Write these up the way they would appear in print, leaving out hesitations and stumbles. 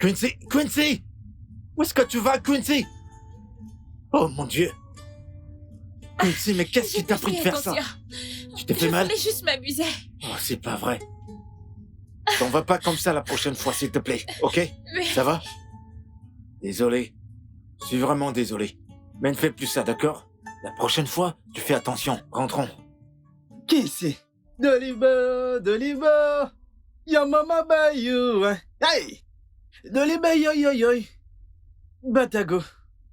Quincy! Quincy! Où est-ce que tu vas, Quincy? Oh mon Dieu! Quincy, mais qu'est-ce qui t'a pris de faire ça? Tu t'es fait mal? Je voulais juste m'amuser. Oh, c'est pas vrai. T'en vas pas comme ça la prochaine fois, s'il te plaît, ok? Mais... Ça va? Désolé. Je suis vraiment désolé. Mais ne fais plus ça, d'accord? La prochaine fois, tu fais attention. Rentrons. Qui c'est? Doliver! Yo mama bayou! Hey! Doliver yo yo yo! Batago!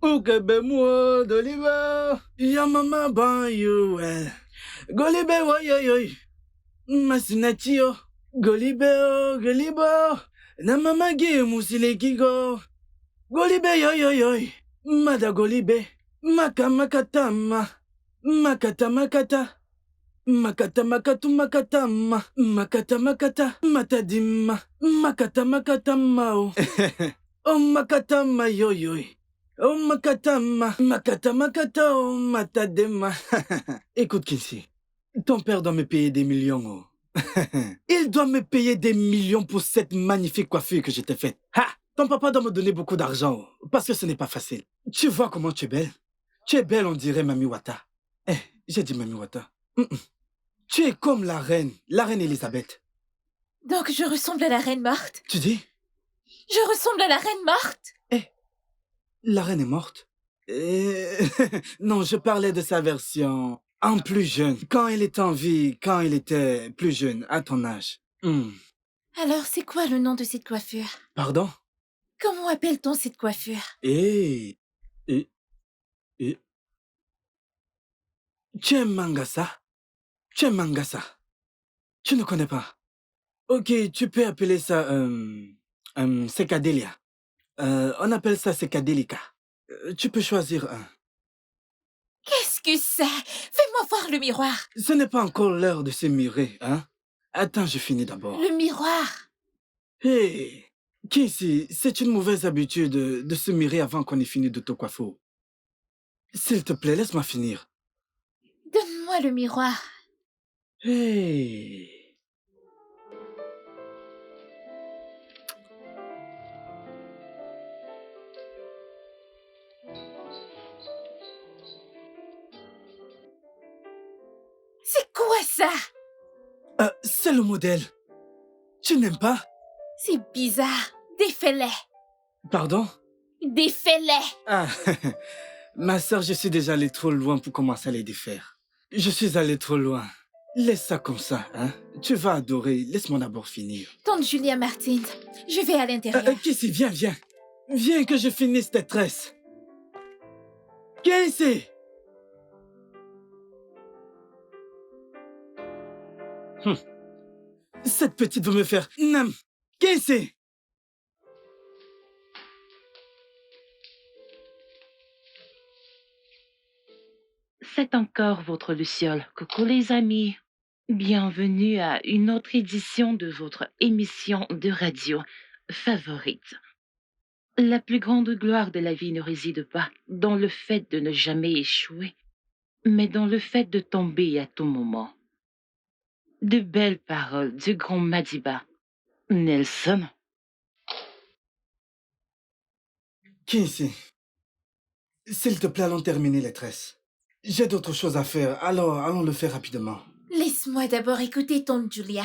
Oukebe moi, Doliver! Yo mama bayou! Golibe wo yo yo! Masinachi yo! Golibe o, Golibe! Na mama gi musile kigo! Golibe yo yo yo! Mada Golibe! Maka makatama! Makata makata! Makata makatu makatama, makata makata, matadima, makata makatama oh. Oh makatama yo yo. Oh makatama, makata makata oh matadema. Écoute Kinsey, ton père doit me payer des millions oh. Il doit me payer des millions pour cette magnifique coiffure que je t'ai faite. Ha! Ton papa doit me donner beaucoup d'argent oh, parce que ce n'est pas facile. Tu vois comment tu es belle? Tu es belle on dirait Mami Wata. J'ai dit Mami Wata. Tu es comme la reine Elisabeth. Donc je ressemble à la reine morte? Tu dis? Je ressemble à la reine morte? La reine est morte? Non, je parlais de sa version en plus jeune. Quand elle était en vie, quand elle était plus jeune, à ton âge. Alors c'est quoi le nom de cette coiffure? Pardon? Comment appelle-t-on cette coiffure? Tu es Mangasa? Tu es Mangasa. Tu ne connais pas. Ok, tu peux appeler ça Secadélia. On appelle ça Secadélica. Tu peux choisir un. Qu'est-ce que c'est? Fais-moi voir le miroir. Ce n'est pas encore l'heure de se mirer, hein? Attends, je finis d'abord. Le miroir? Hey, Kinsey, c'est une mauvaise habitude de se mirer avant qu'on ait fini de te coiffer. S'il te plaît, laisse-moi finir. Donne-moi le miroir. Hey. C'est quoi ça? C'est le modèle. Tu n'aimes pas? C'est bizarre. Défais-les. Pardon? Défais-les. Ah, ma sœur, je suis déjà allé trop loin pour commencer à les défaire. Je suis allé trop loin. Laisse ça comme ça, hein? Tu vas adorer. Laisse-moi d'abord finir. Tante Julia Martins, je vais à l'intérieur. Kissy, viens, viens. Viens que je finisse tes tresses. Quincy! Cette petite veut me faire... Non! Quincy! C'est encore votre Luciole. Coucou les amis. Bienvenue à une autre édition de votre émission de radio favorite. La plus grande gloire de la vie ne réside pas dans le fait de ne jamais échouer, mais dans le fait de tomber à tout moment. De belles paroles du grand Madiba. Nelson. Quincy, s'il te plaît, allons terminer les tresses. J'ai d'autres choses à faire, alors allons le faire rapidement. Laisse-moi d'abord écouter Tante Julia.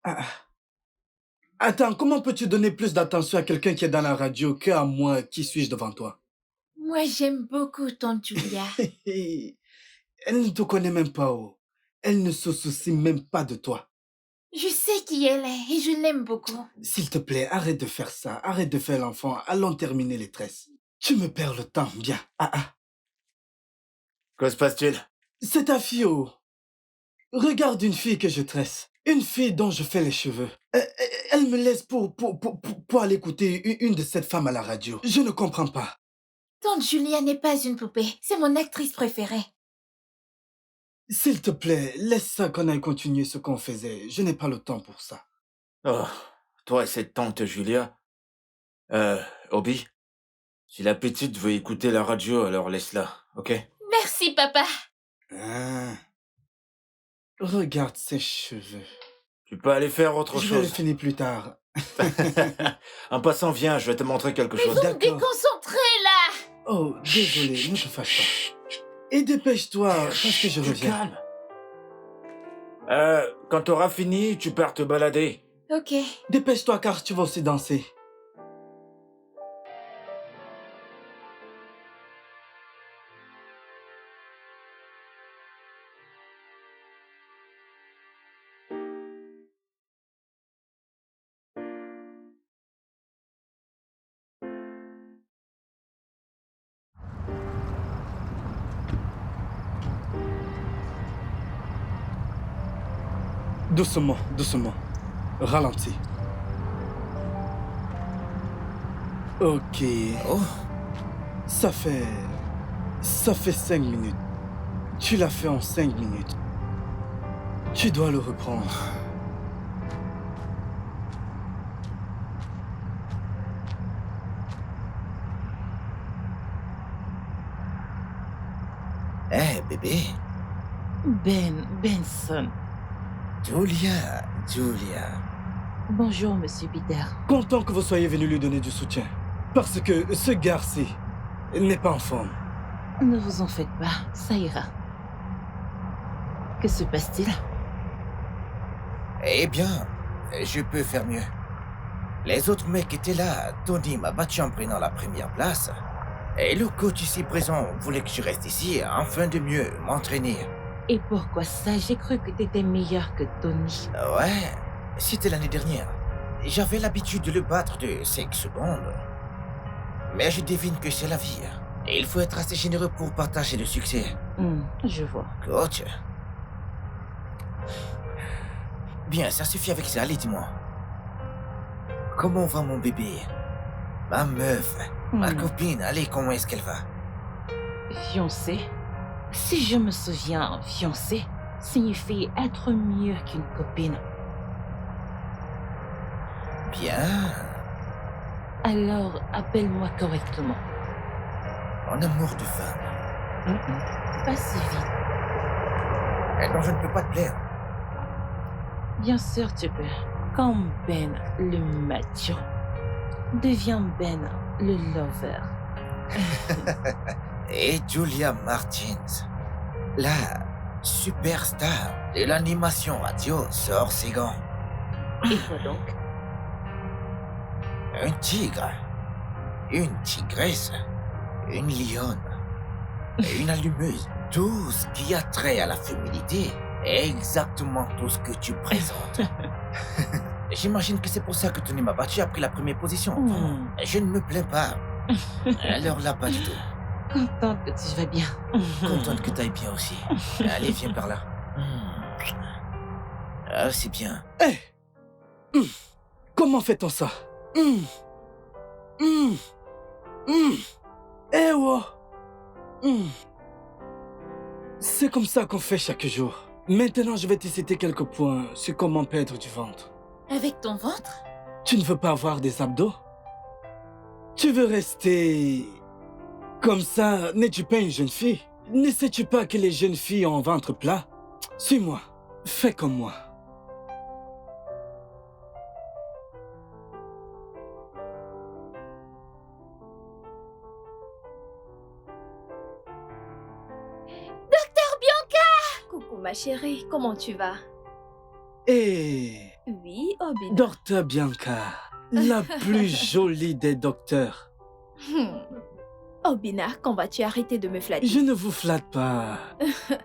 Ah. Attends, comment peux-tu donner plus d'attention à quelqu'un qui est dans la radio qu'à moi qui suis-je devant toi? Moi, j'aime beaucoup Tante Julia. Elle ne te connaît même pas, oh. Elle ne se soucie même pas de toi. Je sais qui elle est et je l'aime beaucoup. S'il te plaît, arrête de faire ça. Arrête de faire l'enfant. Allons terminer les tresses. Tu me perds le temps, bien. Que se passe-t-il? C'est ta fille, oh. Regarde une fille que je tresse. Une fille dont je fais les cheveux. Elle me laisse pour aller écouter une de ces femmes à la radio. Je ne comprends pas. Tante Julia n'est pas une poupée. C'est mon actrice préférée. S'il te plaît, laisse ça qu'on aille continuer ce qu'on faisait. Je n'ai pas le temps pour ça. Oh, toi et cette tante Julia. Obi, si la petite veut écouter la radio, alors laisse-la, ok? Merci, papa. Ah. Regarde ses cheveux. Tu peux aller faire autre Je vais le chose. finir plus tard. En passant, viens, je vais te montrer quelque chose. Vous me D'accord. déconcentrez, là. Oh, désolé, ne te fâche pas. Et dépêche-toi, parce que je Tu reviens. calmes. Quand t'auras fini, tu pars te balader. Ok. Dépêche-toi car tu vas aussi danser. Doucement, doucement. Ralentis. Ok. Oh, Ça fait 5 minutes. Tu l'as fait en 5 minutes. Tu dois le reprendre. Eh, bébé. Benson. Julia. Bonjour, Monsieur Peter. Content que vous soyez venu lui donner du soutien. Parce que ce garçon n'est pas en forme. Ne vous en faites pas, ça ira. Que se passe-t-il? Eh bien, je peux faire mieux. Les autres mecs étaient là. Tony m'a battu en prenant la première place. Et le coach ici présent voulait que je reste ici afin de mieux m'entraîner. Et pourquoi ça? J'ai cru que t'étais meilleur que Tony. Ouais, c'était l'année dernière. J'avais l'habitude de le battre de 5 secondes. Mais je devine que c'est la vie. Et il faut être assez généreux pour partager le succès. Je vois. Coach. Bien, ça suffit avec ça, allez, dis-moi. Comment va mon bébé? Ma meuf, ma copine, allez, comment est-ce qu'elle va? Fiancé? Si je me souviens, fiancé signifie être mieux qu'une copine. Bien. Alors, appelle-moi correctement. Mon amour de femme. Pas si vite. Non, je ne peux pas te plaire. Bien sûr, tu peux. Comme Ben, le macho. Deviens Ben, le lover. Et Julia Martins, la superstar de l'animation radio, sort ses gants. Et quoi donc? Un tigre, une tigresse, une lionne et une allumeuse. Tout ce qui a trait à la féminité est exactement tout ce que tu présentes. J'imagine que c'est pour ça que Tony m'a battu après la première position. Je ne me plains pas. Alors là, pas du tout. Contente que tu vas bien. Contente que t'ailles bien aussi. Allez, viens par là. Ah, c'est bien. Hé Comment fait-on ça Eh oh C'est comme ça qu'on fait chaque jour. Maintenant, je vais te citer quelques points sur comment perdre du ventre. Avec ton ventre? Tu ne veux pas avoir des abdos? Tu veux rester... Comme ça, n'es-tu pas une jeune fille? Ne sais-tu pas que les jeunes filles ont un ventre plat? Suis-moi. Fais comme moi. Coucou ma chérie, comment tu vas? Et... Oui, Obina. Docteur Bianca, la plus jolie des docteurs. Obina, quand vas-tu arrêter de me flatter? Je ne vous flatte pas.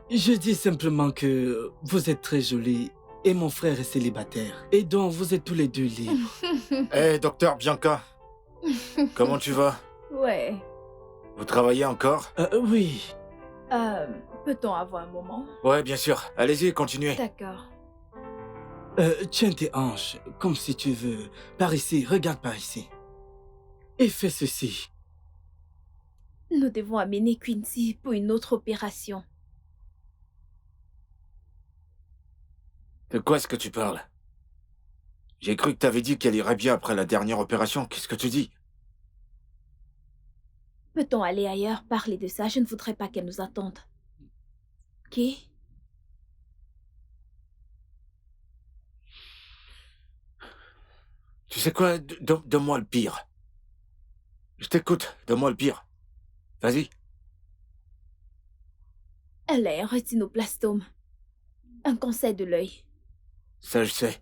Je dis simplement que vous êtes très jolie et mon frère est célibataire. Et donc vous êtes tous les deux libres. Hé, docteur Bianca. Comment tu vas? Ouais. Vous travaillez encore? Oui. Peut-on avoir un moment? Ouais, bien sûr. Allez-y, continuez. D'accord. Tiens tes hanches, comme si tu veux. Par ici, regarde par ici. Et fais ceci. Nous devons amener Quincy pour une autre opération. De quoi est-ce que tu parles? J'ai cru que t'avais dit qu'elle irait bien après la dernière opération. Qu'est-ce que tu dis? Peut-on aller ailleurs parler de ça? Je ne voudrais pas qu'elle nous attende. Ok? Tu sais quoi? Donne-moi le pire. Je t'écoute. Donne-moi le pire. Vas-y. Elle a un rétinoblastome. Un cancer de l'œil. Ça, je sais.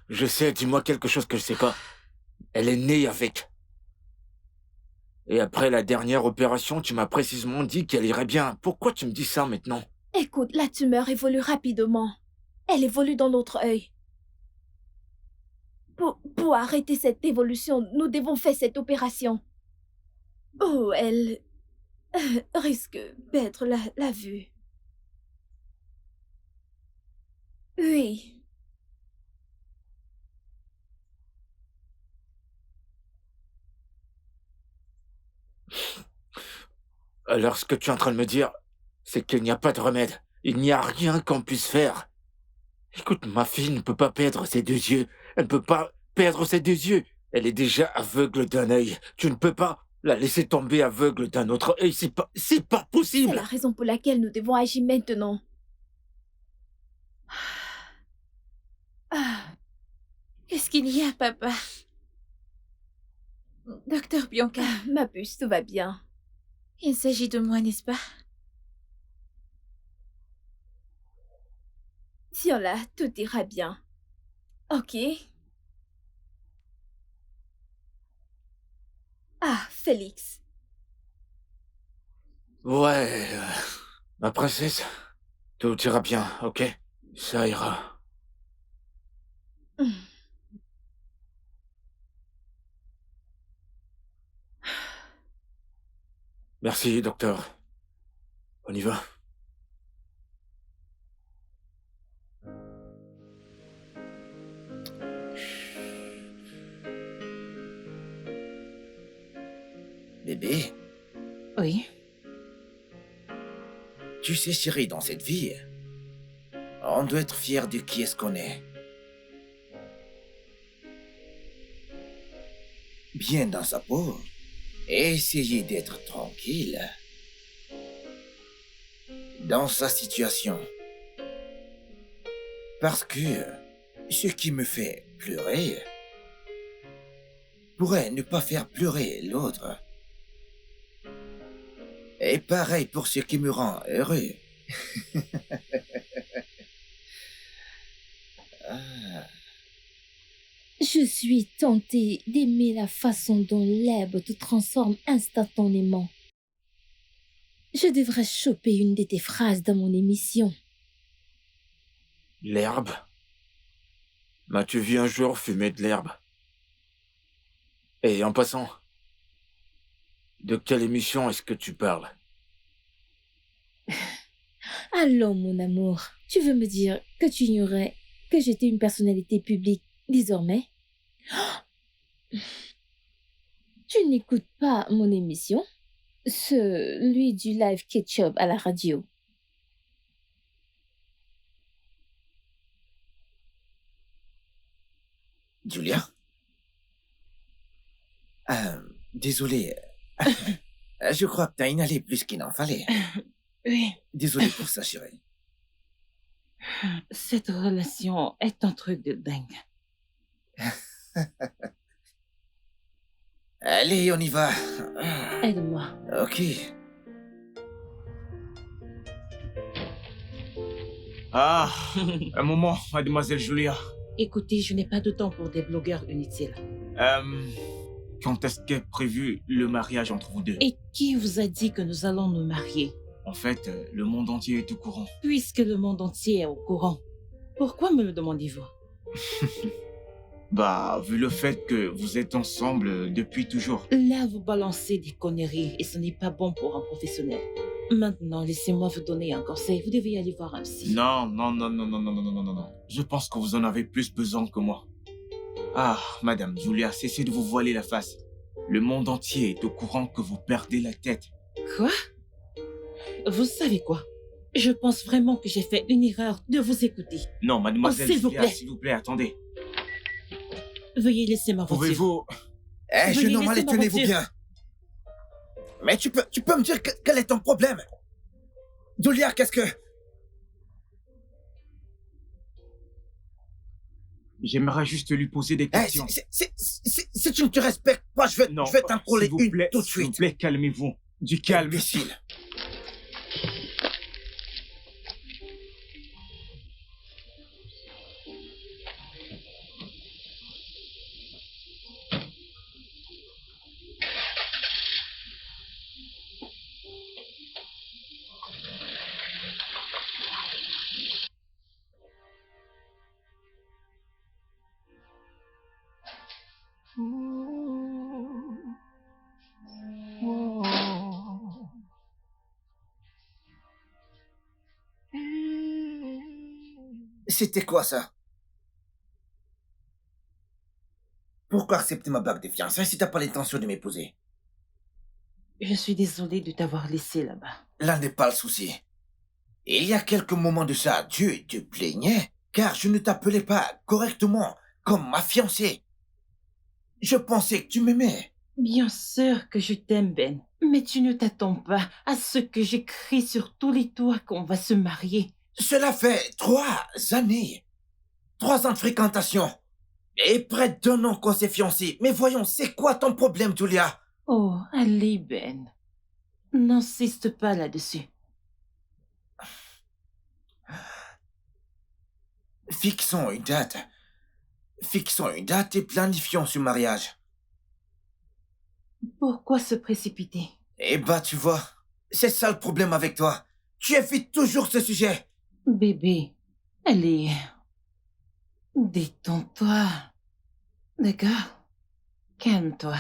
Je sais, dis-moi quelque chose que je sais pas. Elle est née avec. Et après la dernière opération, tu m'as précisément dit qu'elle irait bien. Pourquoi tu me dis ça maintenant? Écoute, la tumeur évolue rapidement. Elle évolue dans l'autre œil. Pour arrêter cette évolution, nous devons faire cette opération. Oh, elle risque de perdre la vue. Oui. Alors, ce que tu es en train de me dire, c'est qu'il n'y a pas de remède. Il n'y a rien qu'on puisse faire. Écoute, ma fille ne peut pas perdre ses deux yeux. Elle ne peut pas perdre ses deux yeux. Elle est déjà aveugle d'un œil. Tu ne peux pas la laisser tomber aveugle d'un autre œil. C'est pas C'est possible. la raison pour laquelle nous devons agir maintenant. Qu'est-ce qu'il y a, papa? Docteur Bianca, Ma puce, tout va bien. il s'agit de moi, n'est-ce pas? Tiens-là, tout ira bien. Ok? Ah, Félix. Ouais, ma princesse, tout ira bien, ok? Ça ira. Merci, docteur. On y va. Bébé, Oui. tu sais, chérie, dans cette vie, on doit être fier de qui est-ce qu'on est. Bien dans sa peau et essayer d'être tranquille dans sa situation. Parce que ce qui me fait pleurer pourrait ne pas faire pleurer l'autre. Et pareil pour ce qui me rend heureux. Je suis tentée d'aimer la façon dont l'herbe te transforme instantanément. Je devrais choper une de tes phrases dans mon émission. L'herbe? M'as-tu vu un jour fumer de l'herbe? Et en passant, De quelle émission est-ce que tu parles? Allons, mon amour, tu veux me dire que tu ignorais que j'étais une personnalité publique désormais? Tu n'écoutes pas mon émission? Celui du live ketchup à la radio. Julia? Désolé. Je crois que t'as inhalé plus qu'il n'en fallait. Oui, Désolé pour ça, chérie. cette relation est un truc de dingue. Allez, on y va. Aide-moi. Ok. Ah, un moment, mademoiselle Julia. Écoutez, je n'ai pas de temps pour des blogueurs inutiles. Quand est-ce qu'est prévu le mariage entre vous deux? Et qui vous a dit que nous allons nous marier? En fait, le monde entier est au courant. Puisque le monde entier est au courant, pourquoi me le demandez-vous? Bah, vu le fait que vous êtes ensemble depuis toujours. Là, vous balancez des conneries et ce n'est pas bon pour un professionnel. Maintenant, laissez-moi vous donner un conseil. Vous devez aller voir un psy. Non, non, non, non, non, non, non, non, non, non, non. Je pense que vous en avez plus besoin que moi. Ah, madame Julia, cessez de vous voiler la face. Le monde entier est au courant que vous perdez la tête. Quoi? Vous savez quoi? Je pense vraiment que j'ai fait une erreur de vous écouter. Non, mademoiselle s'il vous Julia, plaît. s'il vous plaît, attendez. Veuillez laisser ma voiture. Pouvez-vous... Eh, Veuillez jeune homme, allez, laisser ma tenez-vous voiture. bien. Mais tu peux me dire quel est ton problème? Julia, qu'est-ce que... J'aimerais juste lui poser des Eh, questions. si tu ne te respectes pas, je vais t'en coller s'il vous une plaît, tout de s'il vous suite. plaît, calmez-vous. Du calme. Imbécile. C'était quoi ça? Pourquoi accepter ma bague de fiançailles si t'as pas l'intention de m'épouser? Je suis désolée de t'avoir laissé là-bas. Là n'est pas le souci. Il y a quelques moments de ça, tu te plaignais car je ne t'appelais pas correctement comme ma fiancée. Je pensais que tu m'aimais. Bien sûr que je t'aime, Ben. Mais tu ne t'attends pas à ce que j'écris sur tous les toits qu'on va se marier. Cela fait 3 années. 3 ans de fréquentation. Et près d'1 an qu'on s'est fiancés. Mais voyons, c'est quoi ton problème, Julia? Oh, allez, Ben. N'insiste pas là-dessus. Fixons une date. Fixons une date et planifions ce mariage. Pourquoi se précipiter? Eh bah, tu vois, c'est ça le problème avec toi. Tu évites toujours ce sujet. Bébé, allez. Détends-toi. D'accord? Calme-toi.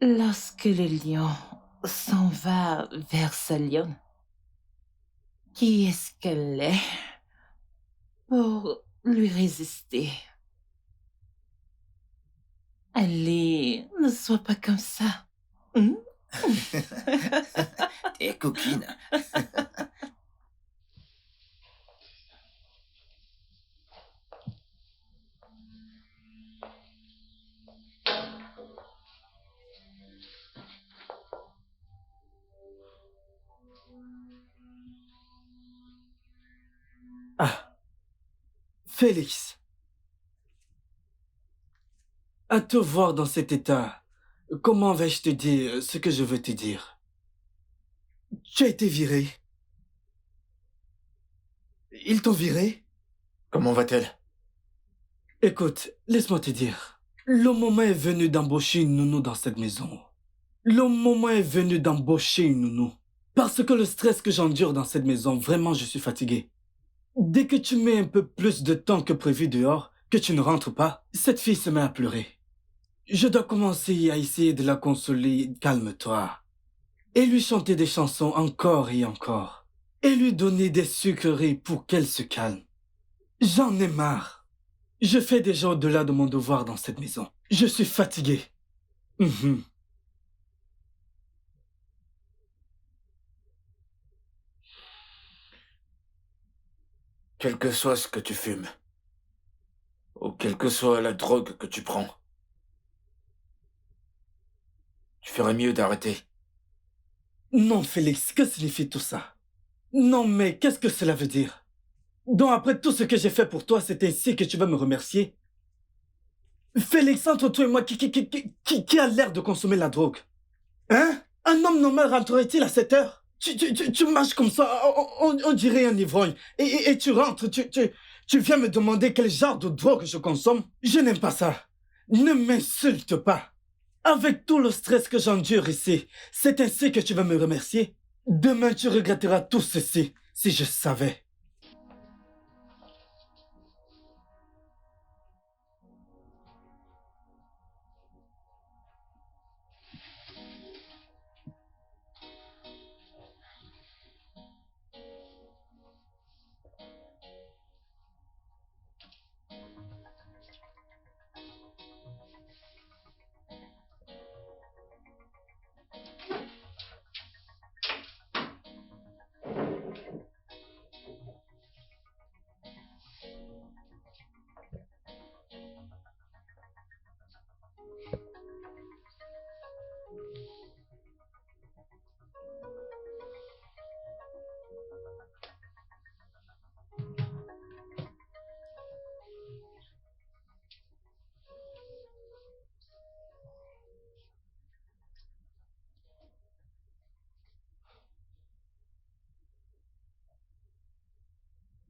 Lorsque le lion s'en va vers sa lionne, qui est-ce qu'elle est pour lui résister? Allez, ne sois pas comme ça. Hein? T'es coquine. Ah, Félix. À te voir dans cet état, comment vais-je te dire ce que je veux te dire? Tu as été viré. Ils t'ont viré? Comment va-t-elle? Écoute, laisse-moi te dire. Le moment est venu d'embaucher une nounou dans cette maison. Le moment est venu d'embaucher une nounou. Parce que le stress que j'endure dans cette maison, vraiment, je suis fatigué. Dès que tu mets un peu plus de temps que prévu dehors, que tu ne rentres pas, cette fille se met à pleurer. Je dois commencer à essayer de la consoler. Calme-toi. et lui chanter des chansons encore et encore, et lui donner des sucreries pour qu'elle se calme. J'en ai marre. Je fais déjà au-delà de mon devoir dans cette maison. Je suis fatigué. Mhm. Quel que soit ce que tu fumes, ou quelle que soit la drogue que tu prends, tu ferais mieux d'arrêter. Non, Félix, que signifie tout ça? Non, mais qu'est-ce que cela veut dire? Donc après tout ce que j'ai fait pour toi, c'est ainsi que tu vas me remercier? Félix, entre toi et moi, qui a l'air de consommer la drogue? Hein? Un homme normal rentrerait-il à cette heure? Tu marches comme ça, on dirait un ivrogne. Et tu rentres, tu viens me demander quel genre de drogue je consomme? Je n'aime pas ça. Ne m'insulte pas. Avec tout le stress que j'endure ici, c'est ainsi que tu vas me remercier? Demain, tu regretteras tout ceci, si je savais.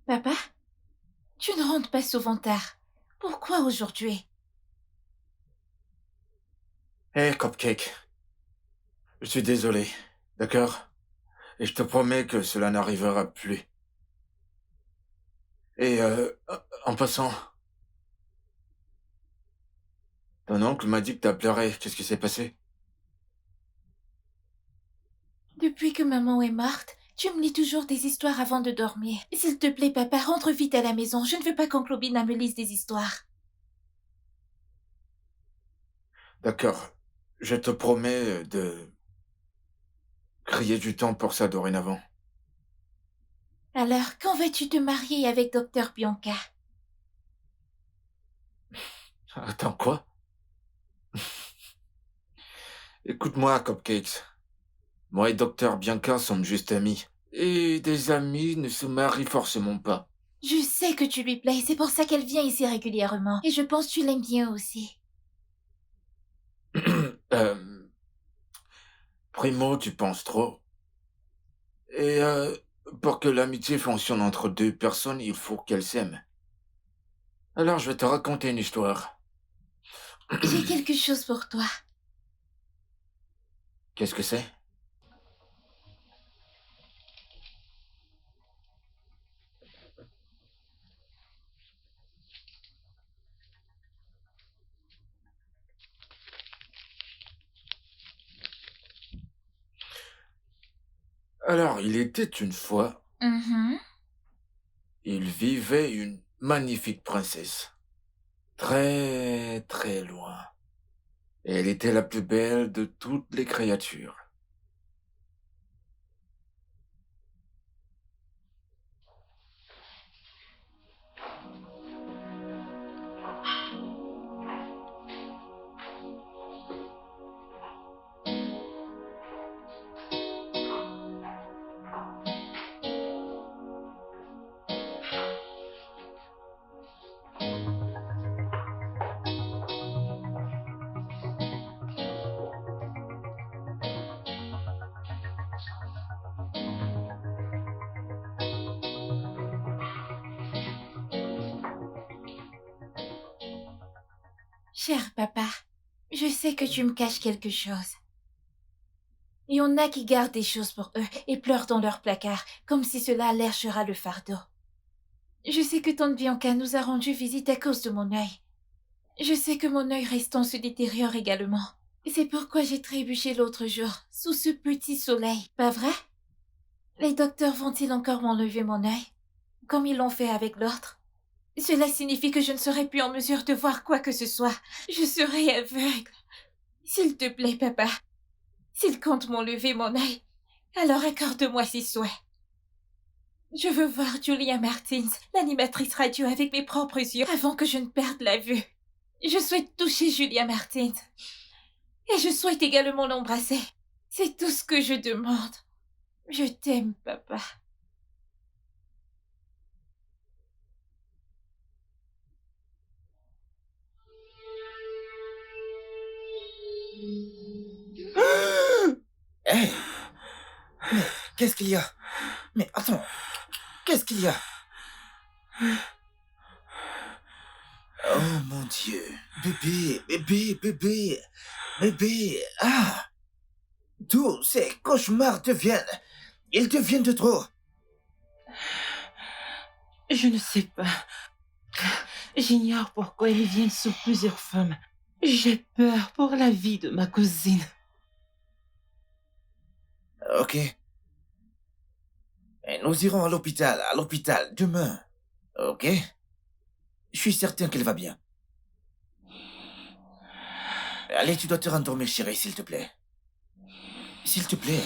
Papa, tu ne rentres pas souvent tard. Pourquoi aujourd'hui? Hé, Cupcake. Je suis désolé, d'accord? Et je te promets que cela n'arrivera plus. Et en passant, ton oncle m'a dit que t'as pleuré. Qu'est-ce qui s'est passé? Depuis que maman est morte, tu me lis toujours des histoires avant de dormir. S'il te plaît, papa, rentre vite à la maison. Je ne veux pas qu'oncle Obina me lise des histoires. D'accord. Je te promets de crier du temps pour ça dorénavant. Alors, quand vas-tu te marier avec Docteur Bianca? Attends, quoi? Écoute-moi, Cupcakes. Moi et Docteur Bianca sommes juste amis. Et des amis ne se marient forcément pas. Je sais que tu lui plais, c'est pour ça qu'elle vient ici régulièrement. Et je pense que tu l'aimes bien aussi. Primo, tu penses trop. Et pour que l'amitié fonctionne entre deux personnes, il faut qu'elles s'aiment. Alors je vais te raconter une histoire. J'ai quelque chose pour toi. Qu'est-ce que c'est? Alors, il était une fois, Mhm. il vivait une magnifique princesse. Très, très loin. Et elle était la plus belle de toutes les créatures. Cher papa, je sais que tu me caches quelque chose. Il y en a qui gardent des choses pour eux et pleurent dans leur placard, comme si cela allègera le fardeau. Je sais que tante Bianca nous a rendu visite à cause de mon œil. Je sais que mon œil restant se détériore également. C'est pourquoi j'ai trébuché l'autre jour, sous ce petit soleil, pas vrai? Les docteurs vont-ils encore m'enlever mon œil, comme ils l'ont fait avec l'autre? Cela signifie que je ne serai plus en mesure de voir quoi que ce soit. Je serai aveugle. S'il te plaît, papa, s'il compte m'enlever mon œil, alors accorde-moi ses souhaits. Je veux voir Julia Martins, l'animatrice radio, avec mes propres yeux, avant que je ne perde la vue. Je souhaite toucher Julia Martins. Et je souhaite également l'embrasser. C'est tout ce que je demande. Je t'aime, papa. Hé! Mais qu'est-ce qu'il y a? Mais attends, qu'est-ce qu'il y a? Oh mon Dieu, bébé, ah! Tous ces cauchemars ils deviennent de trop. Je ne sais pas. J'ignore pourquoi ils viennent sous plusieurs formes. J'ai peur pour la vie de ma cousine. Ok. Et nous irons à l'hôpital demain. Ok? Je suis certain qu'elle va bien. Allez, tu dois te rendormir, chérie, s'il te plaît. S'il te plaît.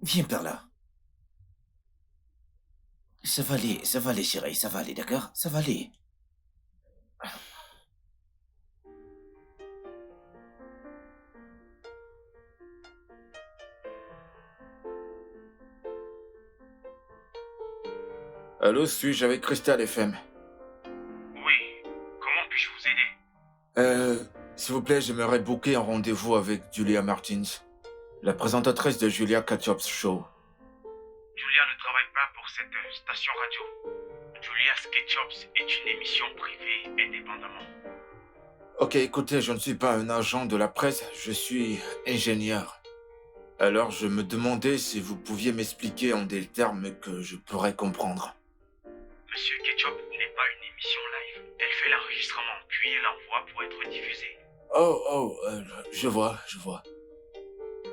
Viens par là. Ça va aller, chérie, ça va aller, d'accord? Ça va aller. Allô, suis-je avec Crystal FM? Oui, comment puis-je vous aider? S'il vous plaît, j'aimerais booker un rendez-vous avec Julia Martins, la présentatrice de Julia Ketchup's Show. Julia ne travaille pas pour cette station radio. Julia's Ketchups est une émission privée indépendamment. Ok, écoutez, je ne suis pas un agent de la presse, je suis ingénieur. Alors, je me demandais si vous pouviez m'expliquer en des termes que je pourrais comprendre. Monsieur Ketchup n'est pas une émission live. Elle fait l'enregistrement, puis elle l'envoie pour être diffusée. Je vois.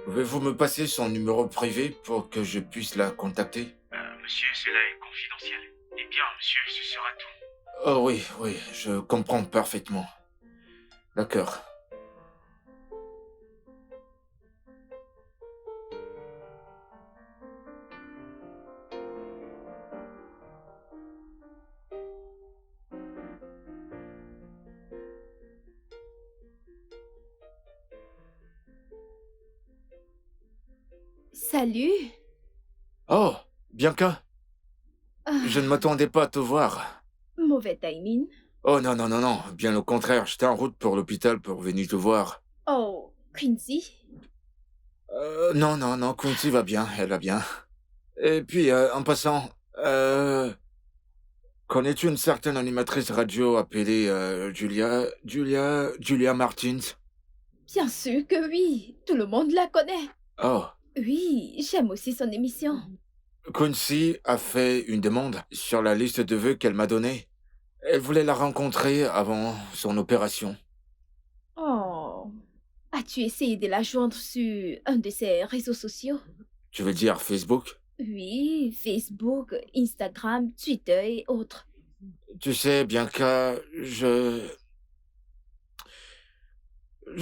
Pouvez-vous me passer son numéro privé pour que je puisse la contacter? Monsieur, cela est confidentiel. Eh bien, monsieur, ce sera tout. Oh oui, je comprends parfaitement. D'accord. Salut. Oh, Bianca, Ah, je ne m'attendais pas à te voir. mauvais timing. Oh non, bien au contraire, j'étais en route pour l'hôpital pour venir te voir. Oh, Quincy. Non, Quincy va bien, elle va bien. Et puis, en passant, connais-tu une certaine animatrice radio appelée Julia Martins? Bien sûr que oui. Tout le monde la connaît. Oh, Oui, j'aime aussi son émission. Quincy a fait une demande sur la liste de vœux qu'elle m'a donnée. Elle voulait la rencontrer avant son opération. Oh. As-tu essayé de la joindre sur un de ses réseaux sociaux? Tu veux dire Facebook? Oui, Facebook, Instagram, Twitter et autres. Tu sais, Bianca, je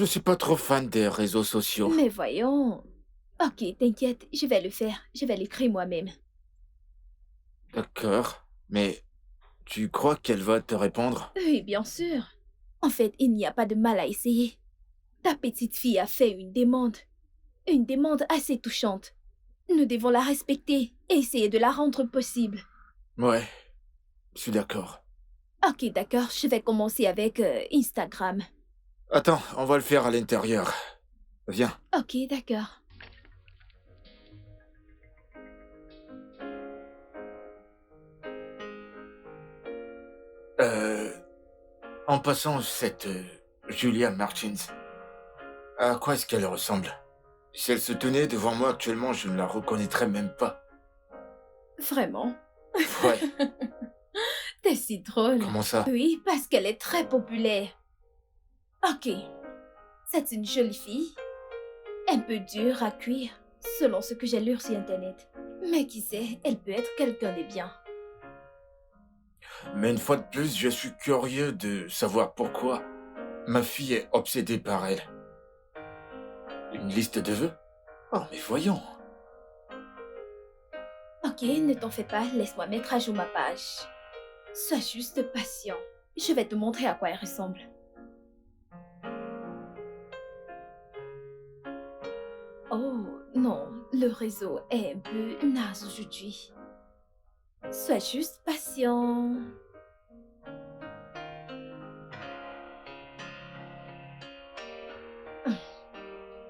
suis pas trop fan des réseaux sociaux. Mais voyons. Ok, t'inquiète, je vais le faire. Je vais l'écrire moi-même. D'accord, mais tu crois qu'elle va te répondre? Oui, bien sûr. En fait, il n'y a pas de mal à essayer. Ta petite fille a fait une demande. Une demande assez touchante. Nous devons la respecter et essayer de la rendre possible. Ouais, je suis d'accord. Ok, d'accord, je vais commencer avec Instagram. Attends, on va le faire à l'intérieur. Viens. Ok, d'accord. En passant, cette Julia Martins, à quoi est-ce qu'elle ressemble? Si elle se tenait devant moi actuellement, je ne la reconnaîtrais même pas. Vraiment? Ouais. T'es si drôle. Comment ça? Oui, parce qu'elle est très populaire. Ok. C'est une jolie fille. Un peu dure à cuire, selon ce que j'ai lu sur Internet. Mais qui sait, elle peut être quelqu'un de bien. Mais une fois de plus, je suis curieux de savoir pourquoi ma fille est obsédée par elle. Une liste de vœux? Oh, mais voyons. Ok, ne t'en fais pas, laisse-moi mettre à jour ma page. Sois juste patient. Je vais te montrer à quoi elle ressemble. Oh, non, le réseau est un peu naze aujourd'hui. Sois juste patient.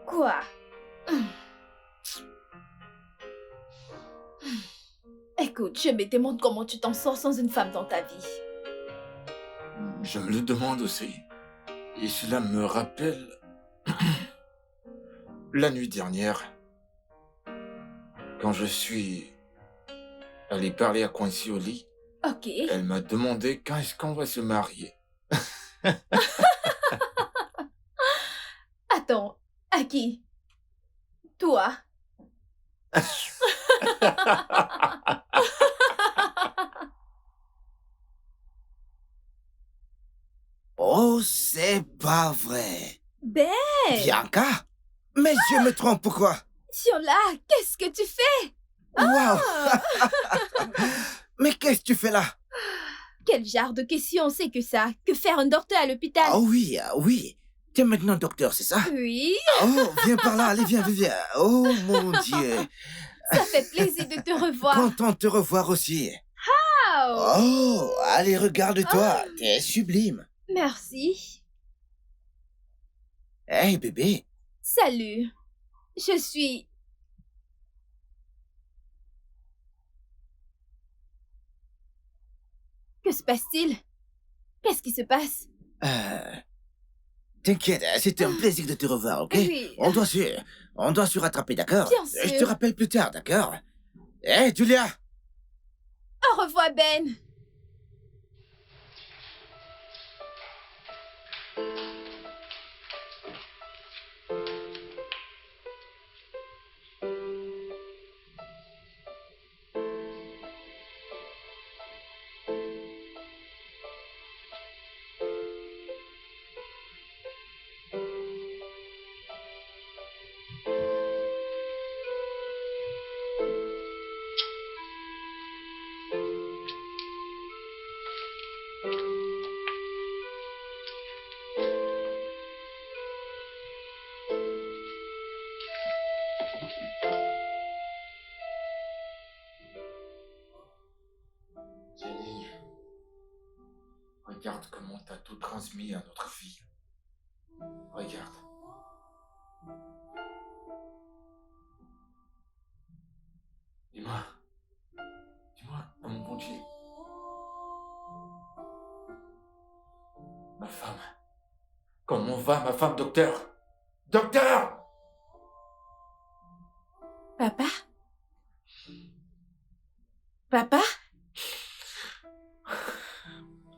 Quoi? Écoute, je me demande comment tu t'en sors sans une femme dans ta vie. Je me le demande aussi. Et cela me rappelle la nuit dernière, quand je suis allé parler à Quincy au lit, Ok. elle m'a demandé quand est-ce qu'on va se marier. Attends, à qui? Toi? Oh, c'est pas vrai. Ben, Bianca? Mais je me trompe, pourquoi? Tiola, qu'est-ce que tu fais? Waouh! Mais qu'est-ce que tu fais là? Quel genre de question c'est que ça? Que faire un docteur à l'hôpital? Ah oui, oui. Tu es maintenant docteur, c'est ça? Oui, Oh, viens par là, allez, viens. Oh, mon Dieu. ça fait plaisir de te revoir. Content de te revoir aussi. Wow. Oh, allez, regarde-toi, t'es sublime. Merci. Hey, bébé. Salut. Je suis... Que se passe-t-il? Qu'est-ce qui se passe? T'inquiète, c'était un plaisir de te revoir, ok? Oui. On doit se rattraper, d'accord? Bien sûr. Je te rappelle plus tard, d'accord? Hey, Julia! Au revoir, Ben. Jenny, regarde comment t'as tout transmis à notre fille. Regarde. Dis-moi, oh mon bon Dieu. Ma femme. Comment va ma femme, docteur? Docteur! Papa? Papa?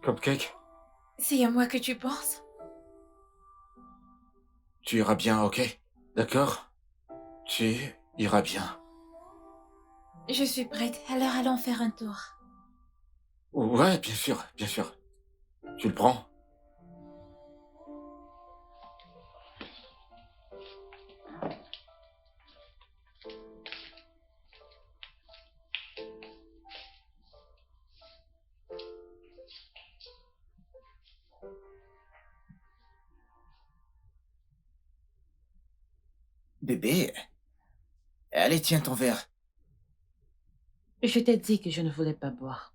Cupcake, C'est à moi que tu penses? tu iras bien, ok? D'accord? Tu iras bien. Je suis prête, alors allons faire un tour. Ouais, bien sûr, bien sûr. Tu le prends? Bébé, allez, tiens ton verre. Je t'ai dit que je ne voulais pas boire.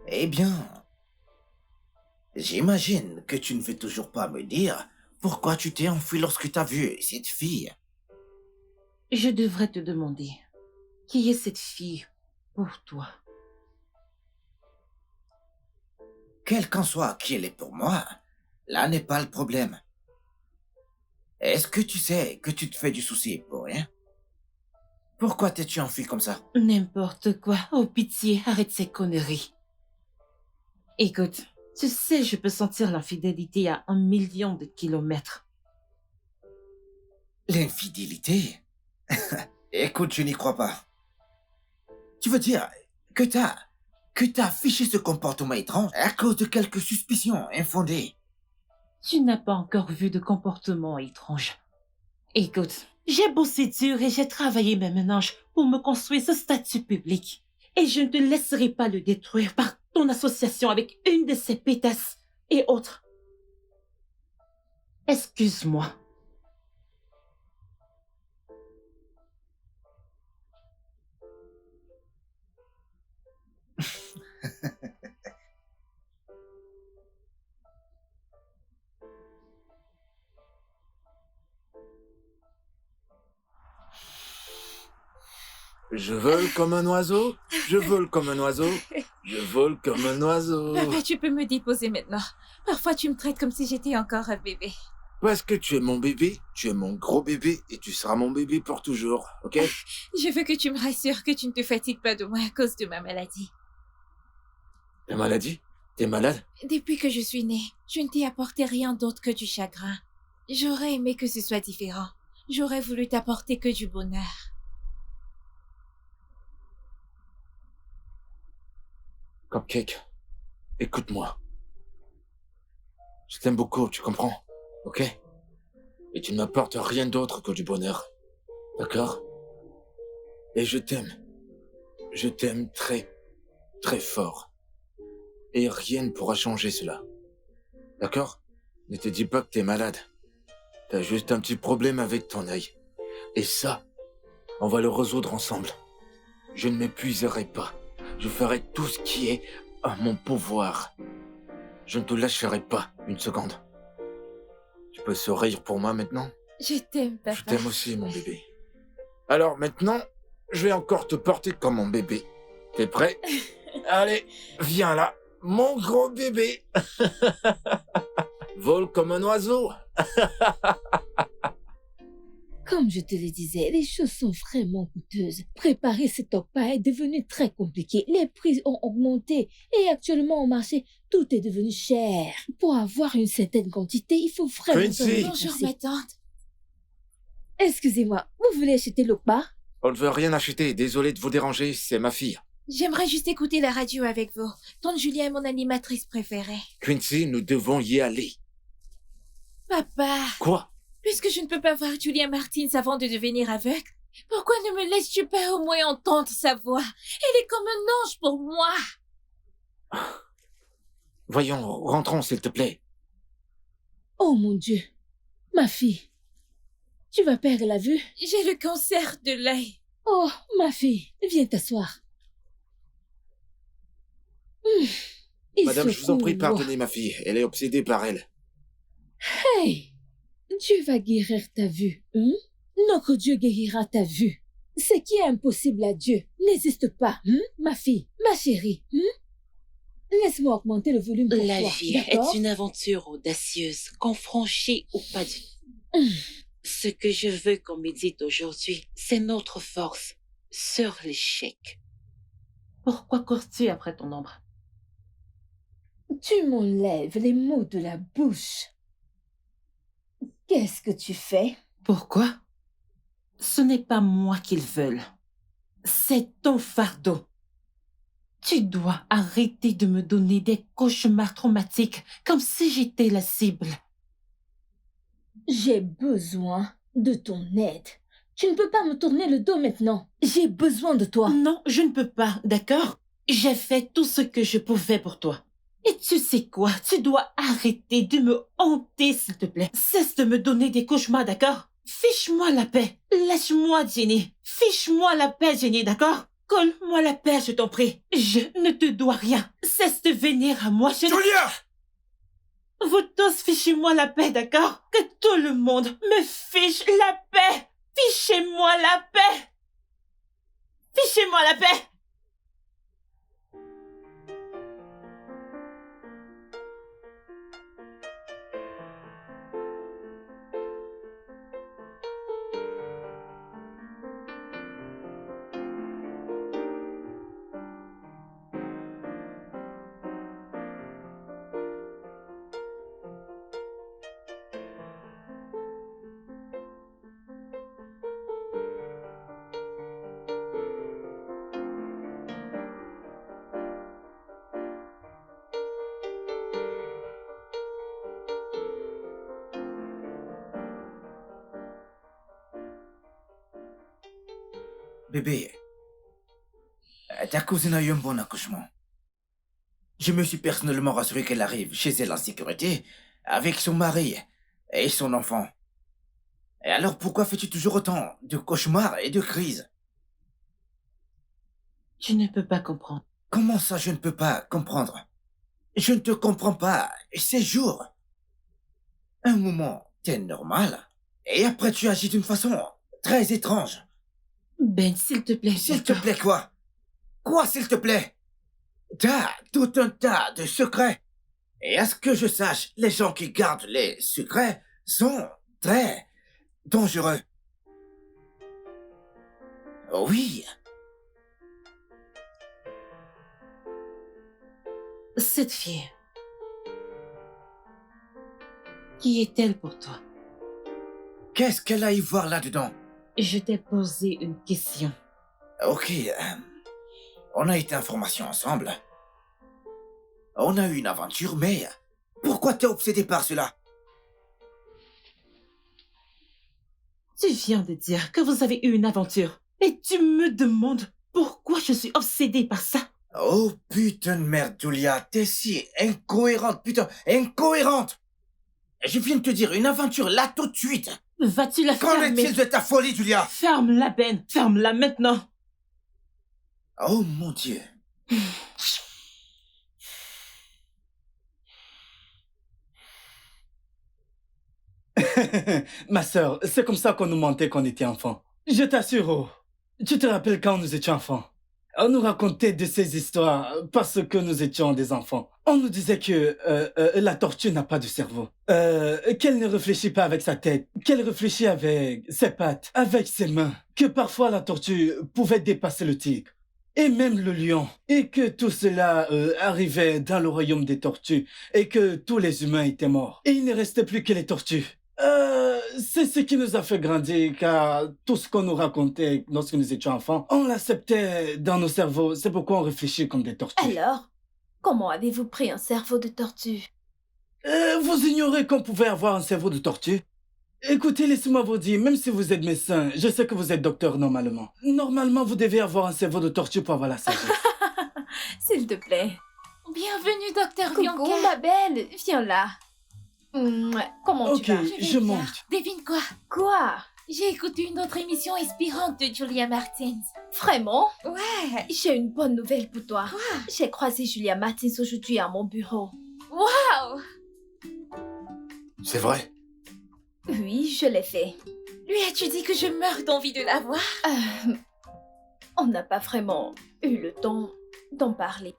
Eh bien, j'imagine que tu ne veux toujours pas me dire pourquoi tu t'es enfui lorsque t'as vu cette fille. Je devrais te demander, qui est cette fille pour toi? quel qu'en soit qui elle est pour moi, là n'est pas le problème. Est-ce que tu sais que tu te fais du souci pour rien? Pourquoi t'es-tu enfui comme ça? N'importe quoi. Oh, pitié, arrête ces conneries. Écoute, tu sais, je peux sentir l'infidélité à 1 million de kilomètres. L'infidélité? Écoute, je n'y crois pas. Tu veux dire que t'as affiché ce comportement étrange à cause de quelques suspicions infondées? Tu n'as pas encore vu de comportement étrange. Écoute, j'ai bossé dur et j'ai travaillé mes ménages pour me construire ce statut public. Et je ne te laisserai pas le détruire par ton association avec une de ces pétasses et autres. Excuse-moi. Je vole comme un oiseau, je vole comme un oiseau, je vole comme un oiseau. Papa, tu peux me déposer maintenant. Parfois, tu me traites comme si j'étais encore un bébé. Parce que tu es mon bébé, tu es mon gros bébé et tu seras mon bébé pour toujours, ok? Je veux que tu me rassures que tu ne te fatigues pas de moi à cause de ma maladie. Ta maladie? T'es malade? Depuis que je suis née, je ne t'ai apporté rien d'autre que du chagrin. J'aurais aimé que ce soit différent. J'aurais voulu t'apporter que du bonheur. Cupcake, écoute-moi. Je t'aime beaucoup, tu comprends? Ok? Et tu ne m'apportes rien d'autre que du bonheur. D'accord? Et je t'aime. Je t'aime très, très fort. Et rien ne pourra changer cela. D'accord? Ne te dis pas que t'es malade. T'as juste un petit problème avec ton œil. Et ça, on va le résoudre ensemble. Je ne m'épuiserai pas. Je ferai tout ce qui est à mon pouvoir. Je ne te lâcherai pas une seconde. Tu peux sourire pour moi maintenant? Je t'aime, papa. Je t'aime aussi, mon bébé. Alors maintenant, je vais encore te porter comme mon bébé. T'es prêt? Allez, viens là, mon gros bébé. Vole comme un oiseau. Comme je te le disais, les choses sont vraiment coûteuses. Préparer cet repas est devenu très compliqué. Les prix ont augmenté et actuellement au marché, tout est devenu cher. Pour avoir une certaine quantité, il faut vraiment... Quincy. Bonjour, ma tante. Excusez-moi, vous voulez acheter le repas? On ne veut rien acheter, désolé de vous déranger, c'est ma fille. J'aimerais juste écouter la radio avec vous. Tante Julia est mon animatrice préférée. Quincy, nous devons y aller. Papa, Quoi? puisque je ne peux pas voir Julia Martins avant de devenir aveugle, pourquoi ne me laisses-tu pas au moins entendre sa voix? Elle est comme un ange pour moi. Voyons, rentrons s'il te plaît. Oh mon Dieu, ma fille, tu vas perdre la vue? J'ai le cancer de l'œil. Oh, ma fille, viens t'asseoir. Il Madame, je vous en prie, secoue. pardonnez ma fille, elle est obsédée par elle. Hey, Dieu va guérir ta vue. Notre Dieu guérira ta vue. Ce qui est impossible à Dieu n'existe pas, ma fille, ma chérie. Laisse-moi augmenter le volume pour La toi, vie d'accord? est une aventure audacieuse, qu'on franchit ou pas du tout. Ce que je veux qu'on médite aujourd'hui, c'est notre force sur l'échec. Pourquoi cours-tu après ton ombre? Tu m'enlèves les mots de la bouche. Qu'est-ce que tu fais? Pourquoi? Ce n'est pas moi qu'ils veulent. C'est ton fardeau. Tu dois arrêter de me donner des cauchemars traumatiques comme si j'étais la cible. J'ai besoin de ton aide. Tu ne peux pas me tourner le dos maintenant. J'ai besoin de toi. Non, je ne peux pas, d'accord? J'ai fait tout ce que je pouvais pour toi. Et tu sais quoi? Tu dois arrêter de me hanter, s'il te plaît. Cesse de me donner des cauchemars, d'accord? Fiche-moi la paix. Lâche-moi, Jenny. Fiche-moi la paix, Jenny, d'accord? Colle-moi la paix, je t'en prie. Je ne te dois rien. Cesse de venir à moi, Julia! Vous tous fichez-moi la paix, d'accord? Que tout le monde me fiche la paix. Fichez-moi la paix. Fichez-moi la paix. Bébé, ta cousine a eu un bon accouchement. Je me suis personnellement rassuré qu'elle arrive chez elle en sécurité, avec son mari et son enfant. Et alors pourquoi fais-tu toujours autant de cauchemars et de crises? Tu ne peux pas comprendre. Comment ça je ne peux pas comprendre? Je ne te comprends pas. Ces jours. Un moment, t'es normal. Et après tu agis d'une façon très étrange. Ben, s'il te plaît. S'il te plaît quoi? Quoi s'il te plaît? T'as tout un tas de secrets. Et à ce que je sache, les gens qui gardent les secrets sont très dangereux. Oui, Cette fille, qui est-elle pour toi? qu'est-ce qu'elle a à y voir là-dedans? Je t'ai posé une question. Ok, on a été en formation ensemble. On a eu une aventure, mais pourquoi t'es obsédé par cela? Tu viens de dire que vous avez eu une aventure. Et tu me demandes pourquoi je suis obsédée par ça. Oh putain de merde, Julia, t'es si incohérente, putain, incohérente! Je viens de te dire une aventure là tout de suite. Vas-tu la Qu'en fermer? est-il de ta folie, Julia? Ferme-la, Ben. Ferme-la maintenant. Oh mon Dieu. Ma sœur, c'est comme ça qu'on nous mentait quand on était enfants. Je t'assure, oh, tu te rappelles quand nous étions enfants? On nous racontait de ces histoires parce que nous étions des enfants. On nous disait que la tortue n'a pas de cerveau, qu'elle ne réfléchit pas avec sa tête, qu'elle réfléchit avec ses pattes, avec ses mains, que parfois la tortue pouvait dépasser le tigre. Et même le lion. Et que tout cela arrivait dans le royaume des tortues. Et que tous les humains étaient morts. Et il ne restait plus que les tortues. C'est ce qui nous a fait grandir, car tout ce qu'on nous racontait lorsque nous étions enfants, on l'acceptait dans nos cerveaux. C'est pourquoi on réfléchit comme des tortues. Alors, comment avez-vous pris un cerveau de tortue? Vous ignorez qu'on pouvait avoir un cerveau de tortue? Écoutez, laissez-moi vous dire, même si vous êtes médecin, je sais que vous êtes docteur normalement. Normalement, vous devez avoir un cerveau de tortue pour avoir la sagesse. S'il te plaît. Bienvenue, docteur Coucou, Bianca. ma belle, viens là. Comment Ok, tu vas? vais je bien. monte. Devine quoi? Quoi? J'ai écouté une autre émission inspirante de Julia Martins. Vraiment? Ouais. J'ai une bonne nouvelle pour toi. Quoi? J'ai croisé Julia Martins aujourd'hui à mon bureau. Waouh! C'est vrai. Oui, je l'ai fait. Lui as-tu dit que je meurs d'envie de la voir? On n'a pas vraiment eu le temps d'en parler.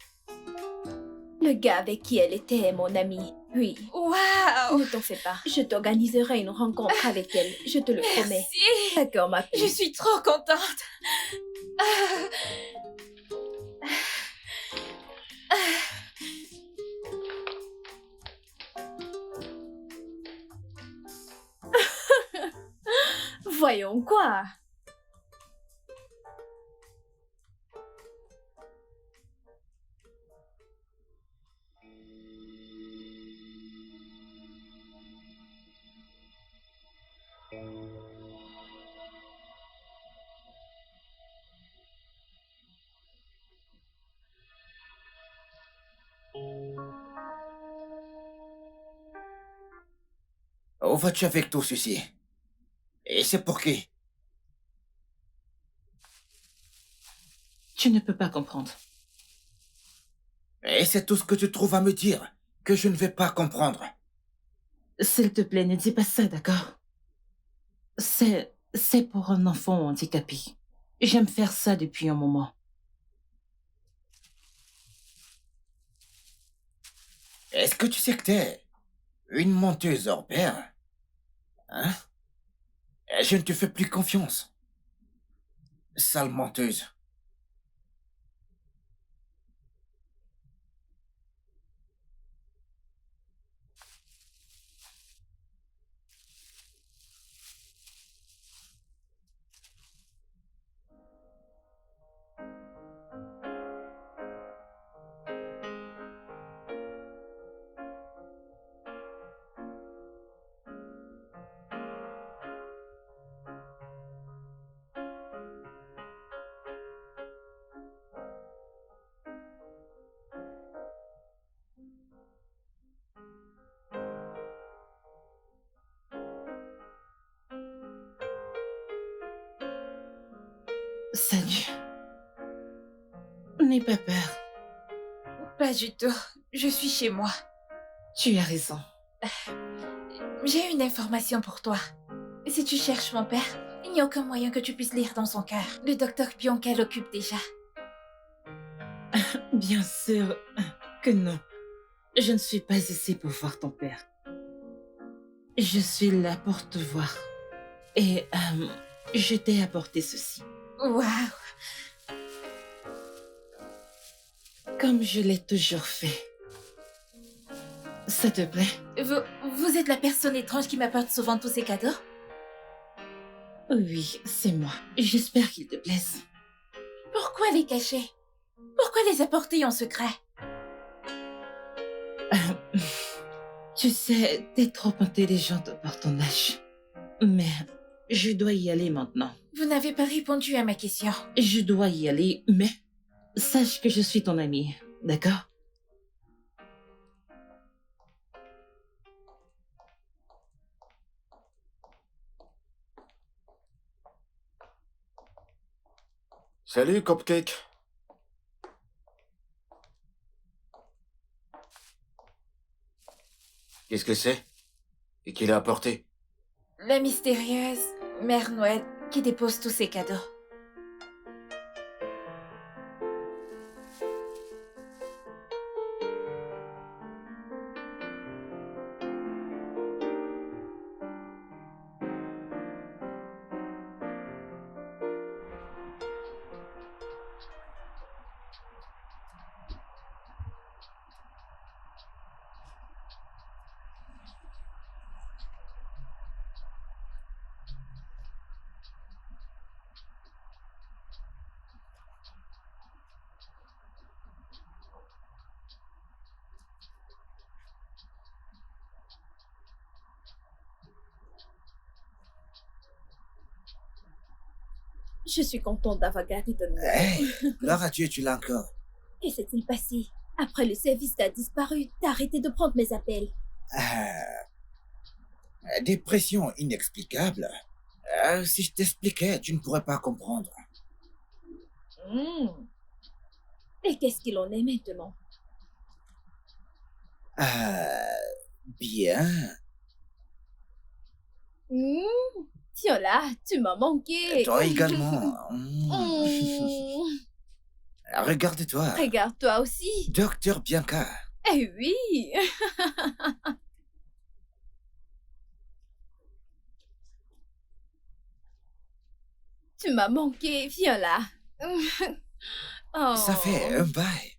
Le gars avec qui elle était est mon ami. Oui. Waouh! Ne t'en fais pas. Je t'organiserai une rencontre avec elle. Je te le promets. Merci. D'accord, ma Je fille. suis trop contente. Voyons quoi. Où vas-tu avec tout ceci? Et c'est pour qui? Tu ne peux pas comprendre. Et c'est tout ce que tu trouves à me dire, que je ne vais pas comprendre. S'il te plaît, ne dis pas ça, d'accord? C'est pour un enfant handicapé. J'aime faire ça depuis un moment. Est-ce que tu sais que t'es une menteuse hors pair? Hein? Je ne te fais plus confiance. Sale menteuse. Salut. N'aie pas peur. Pas du tout. Je suis chez moi. Tu as raison. J'ai une information pour toi. Si tu cherches mon père, il n'y a aucun moyen que tu puisses lire dans son cœur. Le docteur Bianca l'occupe déjà. Bien sûr que non. Je ne suis pas ici pour voir ton père. Je suis là pour te voir. Et je t'ai apporté ceci. Waouh! Comme je l'ai toujours fait. Ça te plaît? Vous êtes la personne étrange qui m'apporte souvent tous ces cadeaux? Oui, c'est moi. J'espère qu'ils te plaisent. Pourquoi les cacher? Pourquoi les apporter en secret? Tu sais, t'es trop intelligente pour ton âge. Mais je dois y aller maintenant. Vous n'avez pas répondu à ma question. Je dois y aller, mais sache que je suis ton amie, d'accord? Salut, Cupcake. Qu'est-ce que c'est? Et qui l'a apporté? La mystérieuse Mère Noël qui dépose tous ses cadeaux. Je suis contente d'avoir gardé ton nom. Hey, gloire à Dieu, tu l'as encore. Que s'est-il passé? Après le service, t'as disparu. T'as arrêté de prendre mes appels. Dépression inexplicable. Si je t'expliquais, tu ne pourrais pas comprendre. Et qu'est-ce qu'il en est maintenant? Bien. Tiens là, tu m'as manqué. Toi également. Regarde-toi. Regarde-toi aussi. Docteur Bianca. Eh oui. Tu m'as manqué, viens là. Oh. Ça fait un bail.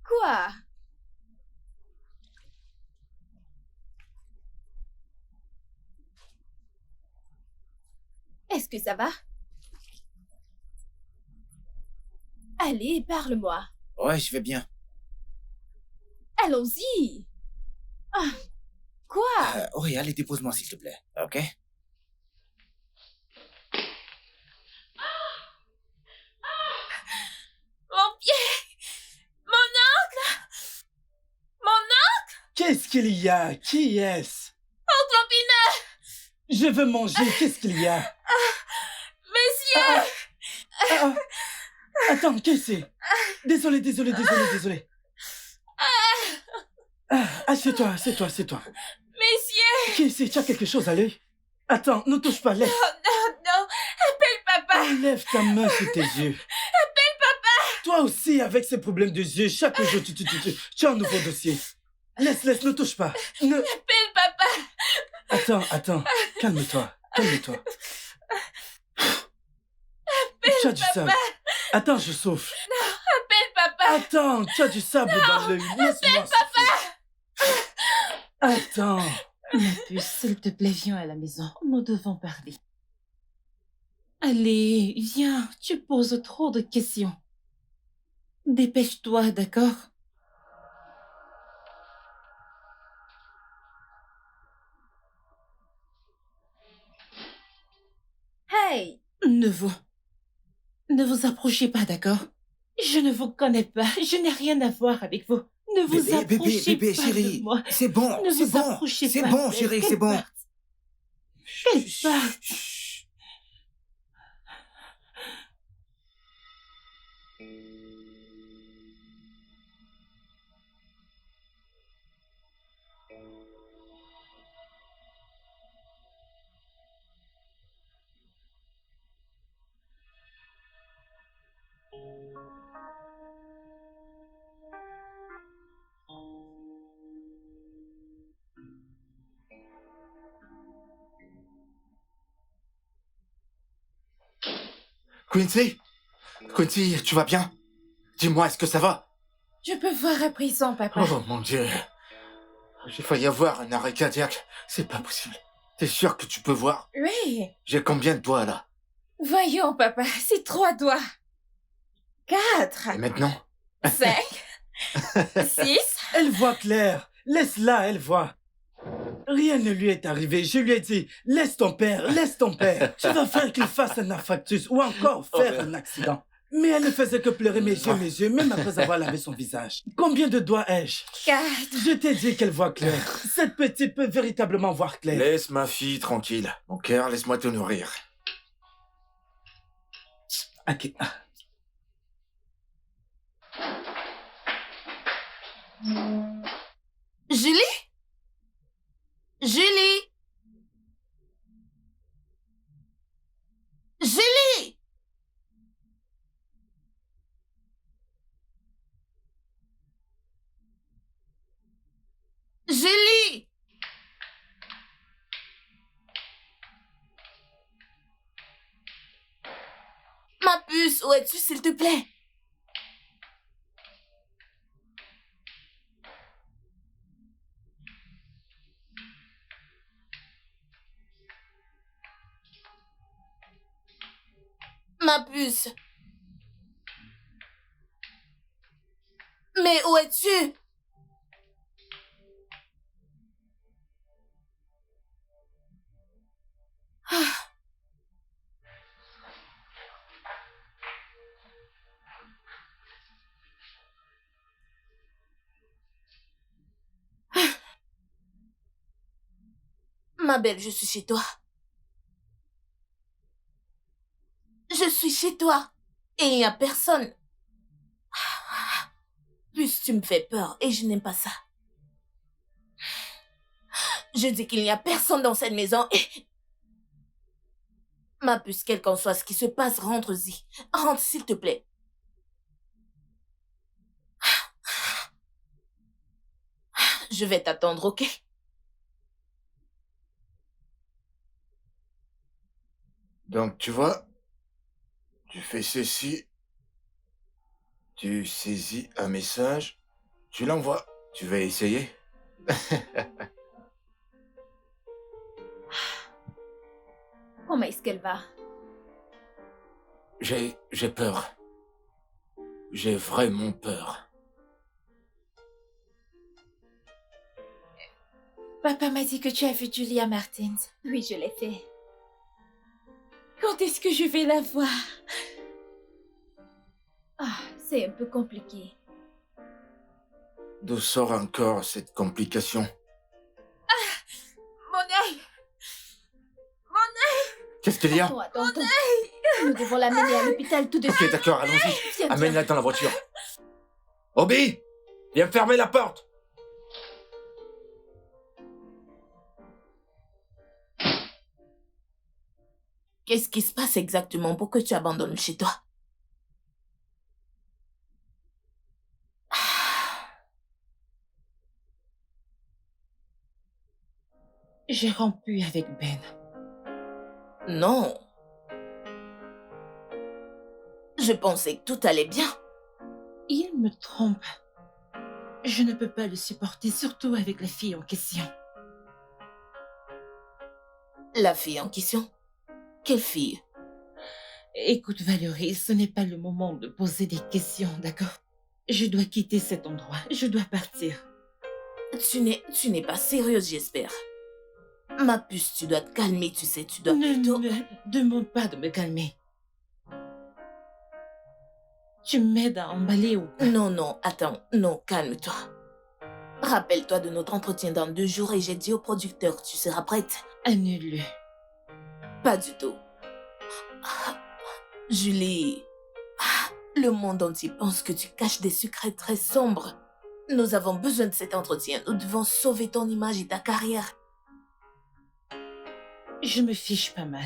Quoi? Est-ce que ça va? Allez, parle-moi. Ouais, je vais bien. Allons-y. Ah, quoi? Oui, allez, dépose-moi s'il te plaît, ok? Mon pied! Mon oncle! Mon oncle! Qu'est-ce qu'il y a? Qui est-ce? Oncle Pinard! Je veux manger, qu'est-ce qu'il y a? Messieurs! Attends, qu'est-ce que c'est? Désolé. Assieds-toi. Messieurs! Qu'est-ce que c'est? Tu as quelque chose à l'œil? Attends, ne touche pas, lève. Non! Appelle papa! Lève ta main sur tes yeux. Appelle papa! Toi aussi, avec ces problèmes de yeux, chaque jour, tu as un nouveau dossier. Laisse, ne touche pas. Appelle papa! Attends. Calme-toi. Tu as du sable. Attends, je souffle. Appelle papa! Attends, tu as du sable dans l'œil. Laisse-moi souffler. Attends. Ma puce, s'il te plaît, viens à la maison. Nous devons parler. Allez, viens, tu poses trop de questions. Dépêche-toi, d'accord? Hey! Ne vous approchez pas, d'accord? Je ne vous connais pas. Je n'ai rien à voir avec vous. Ne vous approchez pas chérie. de moi. C'est bon, Ne c'est vous bon. approchez C'est pas bon, d'elle. chérie, Qu'elle c'est bon. parte. Qu'elle parte. Quincy? Quincy, tu vas bien? Dis-moi, est-ce que ça va? Je peux voir à présent, papa. Oh mon Dieu. J'ai failli avoir un arrêt cardiaque. C'est pas possible. T'es sûr que tu peux voir? Oui. J'ai combien de doigts là? Voyons, papa, c'est 3 doigts. 4. Et maintenant? 5. 6. Elle voit clair. Laisse-la, elle voit. Rien ne lui est arrivé. Je lui ai dit, laisse ton père. Tu vas faire qu'il fasse un infarctus ou encore faire un accident. Mais elle ne faisait que pleurer mes yeux, même après avoir lavé son visage. Combien de doigts ai-je? 4. Je t'ai dit qu'elle voit clair. Cette petite peut véritablement voir clair. Laisse ma fille tranquille. Mon cœur, laisse-moi te nourrir. Ok. Julie? Julie? Julie? Julie? Ma puce, où es-tu, s'il te plaît? Ma puce. Mais où es-tu? Ah. Ma belle, je suis chez toi. Je suis chez toi. Et il n'y a personne. Plus tu me fais peur et je n'aime pas ça. Je dis qu'il n'y a personne dans cette maison et... Ma puce, quel qu'en soit ce qui se passe, rentre-y. Rentre, s'il te plaît. Je vais t'attendre, ok? Donc, tu vois, tu fais ceci, tu saisis un message, tu l'envoies. Tu vas essayer? Comment est-ce qu'elle va? J'ai peur. J'ai vraiment peur. Papa m'a dit que tu as vu Julia Martins. Oui, je l'ai fait. Quand est-ce que je vais la voir? Ah, c'est un peu compliqué. D'où sort encore cette complication? Mon œil! Qu'est-ce qu'il y a? Attends. Nous devons l'amener à l'hôpital tout de suite. Ok, d'accord, allons-y. Viens, Amène-la dans la voiture. Obi, viens fermer la porte. Qu'est-ce qui se passe exactement pour que tu abandonnes chez toi? J'ai rompu avec Ben. Non. Je pensais que tout allait bien. Il me trompe. Je ne peux pas le supporter, surtout avec la fille en question. La fille en question? Quelle fille? Écoute, Valérie, ce n'est pas le moment de poser des questions, d'accord? Je dois quitter cet endroit. Je dois partir. Tu n'es pas sérieuse, j'espère. Ma puce, tu dois te calmer, tu sais, tu dois Ne plutôt... me demande pas de me calmer. Tu m'aides à emballer ou pas? Non, non, attends. Non, calme-toi. Rappelle-toi de notre entretien dans 2 jours et j'ai dit au producteur que tu seras prête. Annule-le. Pas du tout. Julie, le monde entier pense que tu caches des secrets très sombres. Nous avons besoin de cet entretien. Nous devons sauver ton image et ta carrière. Je me fiche pas mal.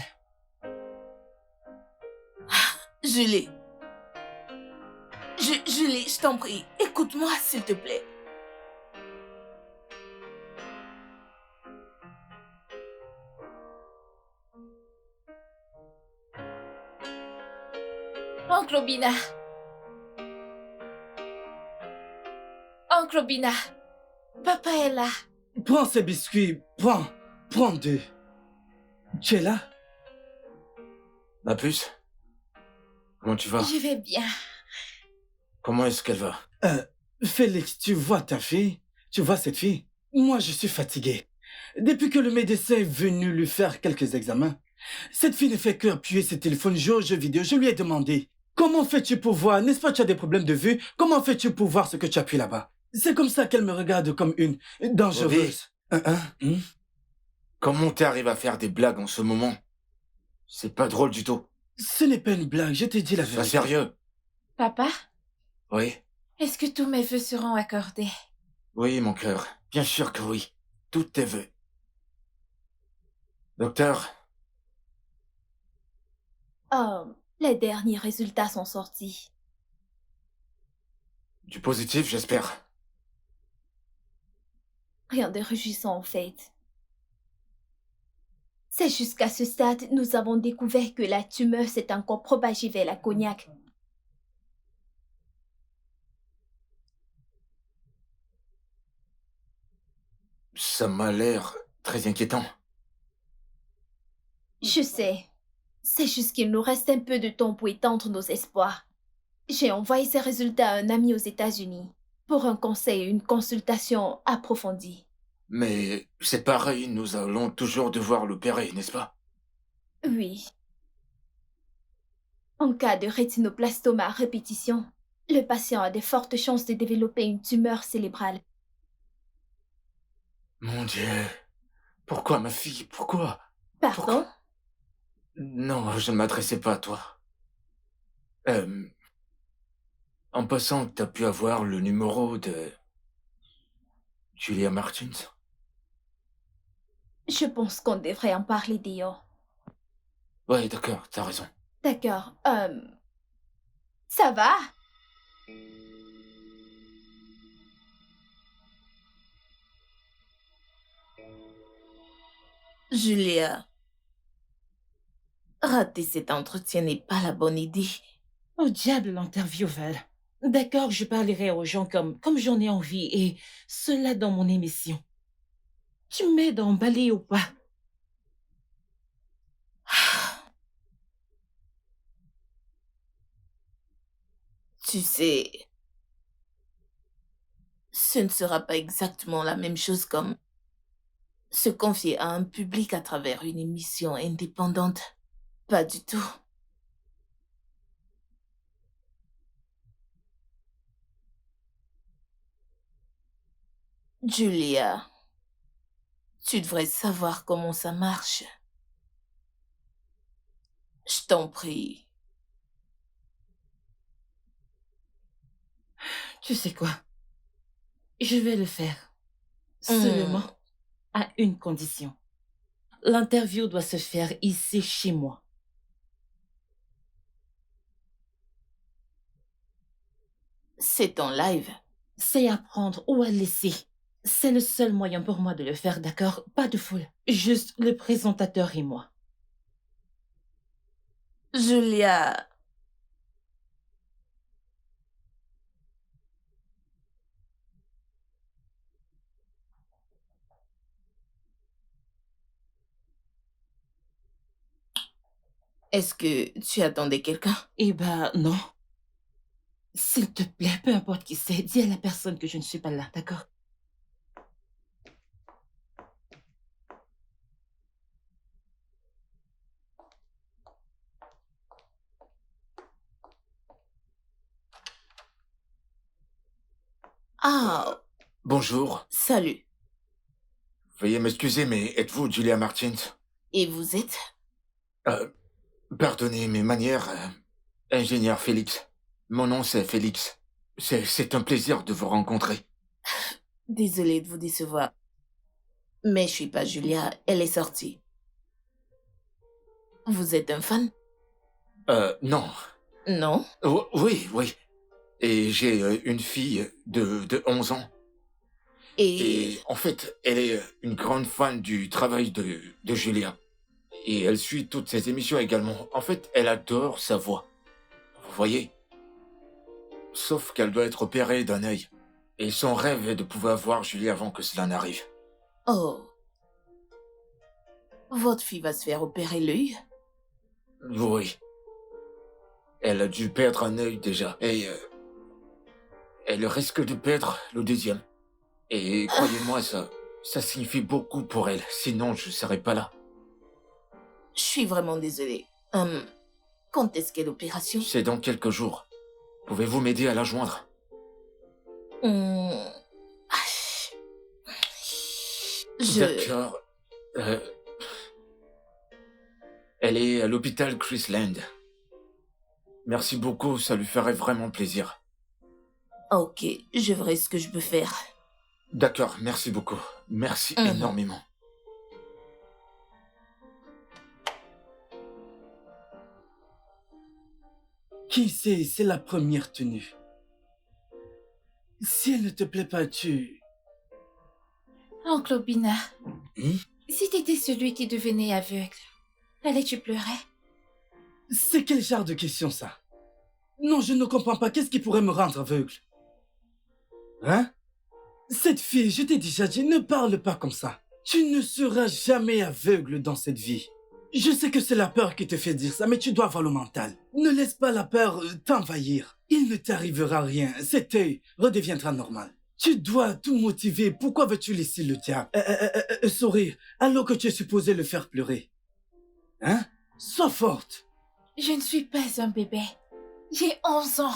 Julie. Julie, je t'en prie, écoute-moi s'il te plaît. Oncle Obina. Oncle Obina. Papa est là. Prends ces biscuits, prends 2. Tu es là? Ma puce? Comment tu vas? Je vais bien. Comment est-ce qu'elle va? Félix, tu vois ta fille? Tu vois cette fille? Moi, je suis fatigué. Depuis que le médecin est venu lui faire quelques examens, cette fille ne fait que appuyer ses téléphones, jouer aux jeux vidéo. Je lui ai demandé, comment fais-tu pour voir? N'est-ce pas que tu as des problèmes de vue? Comment fais-tu pour voir ce que tu appuies là-bas? C'est comme ça qu'elle me regarde comme une dangereuse. Comment t'arrives à faire des blagues en ce moment? C'est pas drôle du tout. Ce n'est pas une blague, je t'ai dit la Sois vérité. sérieux. Papa, Oui. est-ce que tous mes vœux seront accordés? Oui, mon cœur. Bien sûr que oui. Tous tes vœux. Docteur, Oh, les derniers résultats sont sortis. du positif, j'espère. Rien de réjouissant en fait. C'est jusqu'à ce stade, nous avons découvert que la tumeur s'est encore propagée vers la cognac. Ça m'a l'air très inquiétant. Je sais. C'est juste qu'il nous reste un peu de temps pour étendre nos espoirs. J'ai envoyé ces résultats à un ami aux États-Unis pour un conseil et une consultation approfondie. Mais c'est pareil, nous allons toujours devoir l'opérer, n'est-ce pas? Oui. En cas de rétinoblastoma à répétition, le patient a de fortes chances de développer une tumeur cérébrale. Mon Dieu. Pourquoi, ma fille? Pourquoi? Pardon? Non, je ne m'adressais pas à toi. En passant, t'as pu avoir le numéro de Julia Martins? Je pense qu'on devrait en parler dehors. Ouais, d'accord, t'as raison. D'accord. Ça va? Julia, rater cet entretien n'est pas la bonne idée. Au diable l'intervieweur. D'accord, je parlerai aux gens comme j'en ai envie et cela dans mon émission. Tu m'aides à emballer ou pas? Tu sais, ce ne sera pas exactement la même chose comme se confier à un public à travers une émission indépendante. Pas du tout. Julia, tu devrais savoir comment ça marche. Je t'en prie. Tu sais quoi? Je vais le faire. Seulement à une condition. L'interview doit se faire ici chez moi. C'est en live. C'est à prendre ou à laisser. C'est le seul moyen pour moi de le faire, d'accord? Pas de foule. Juste le présentateur et moi. Julia, est-ce que tu attendais quelqu'un? Eh ben, non. S'il te plaît, peu importe qui c'est, dis à la personne que je ne suis pas là, d'accord? Ah, Bonjour. salut. Veuillez m'excuser, mais êtes-vous Julia Martins? Et vous êtes? Euh, Pardonnez mes manières, ingénieur Félix. Mon nom, c'est Félix. C'est un plaisir de vous rencontrer. Désolée de vous décevoir. Mais je suis pas Julia, elle est sortie. Vous êtes un fan? Non. Non? Oui, oui. Et j'ai une fille de 11 ans. Et en fait, elle est une grande fan du travail de Julia. Et elle suit toutes ses émissions également. En fait, elle adore sa voix. Vous voyez? Sauf qu'elle doit être opérée d'un œil. Et son rêve est de pouvoir voir Julia avant que cela n'arrive. Oh. Votre fille va se faire opérer l'œil? Oui. Elle a dû perdre un œil déjà. Et elle risque de perdre le deuxième. Et croyez-moi, ça signifie beaucoup pour elle. Sinon, je ne serais pas là. Je suis vraiment désolée. Quand est-ce qu'est l'opération? C'est dans quelques jours. Pouvez-vous m'aider à la joindre? D'accord. Elle est à l'hôpital Chrisland. Merci beaucoup, ça lui ferait vraiment plaisir. Ok, je verrai ce que je peux faire. D'accord, merci beaucoup. Merci énormément. Qui sait, c'est la première tenue. Si elle ne te plaît pas, Oncle Obina, Hmm? si t'étais celui qui devenait aveugle, allais-tu pleurer? C'est quel genre de question, ça? Non, je ne comprends pas. Qu'est-ce qui pourrait me rendre aveugle? Hein? Cette fille, je t'ai déjà dit, ne parle pas comme ça. Tu ne seras jamais aveugle dans cette vie. Je sais que c'est la peur qui te fait dire ça, mais tu dois avoir le mental. Ne laisse pas la peur t'envahir. Il ne t'arrivera rien. Cet œil redeviendra normal. Tu dois tout motiver. Pourquoi veux-tu laisser le diable sourire alors que tu es supposé le faire pleurer? Hein? Sois forte. Je ne suis pas un bébé. J'ai 11 ans.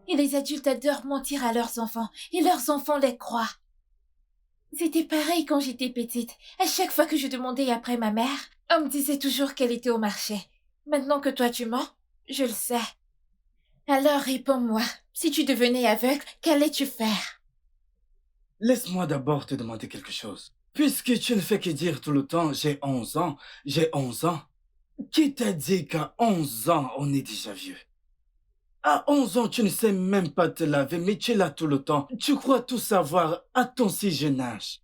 Et les adultes adorent mentir à leurs enfants. Et leurs enfants les croient. C'était pareil quand j'étais petite. À chaque fois que je demandais après ma mère, on me disait toujours qu'elle était au marché. Maintenant que toi tu mens, je le sais. Alors réponds-moi. Si tu devenais aveugle, qu'allais-tu faire? Laisse-moi d'abord te demander quelque chose. Puisque tu ne fais que dire tout le temps, j'ai 11 ans, j'ai 11 ans. Qui t'a dit qu'à 11 ans, on est déjà vieux? À 11 ans, tu ne sais même pas te laver, mais tu es là tout le temps. Tu crois tout savoir à ton si jeune âge.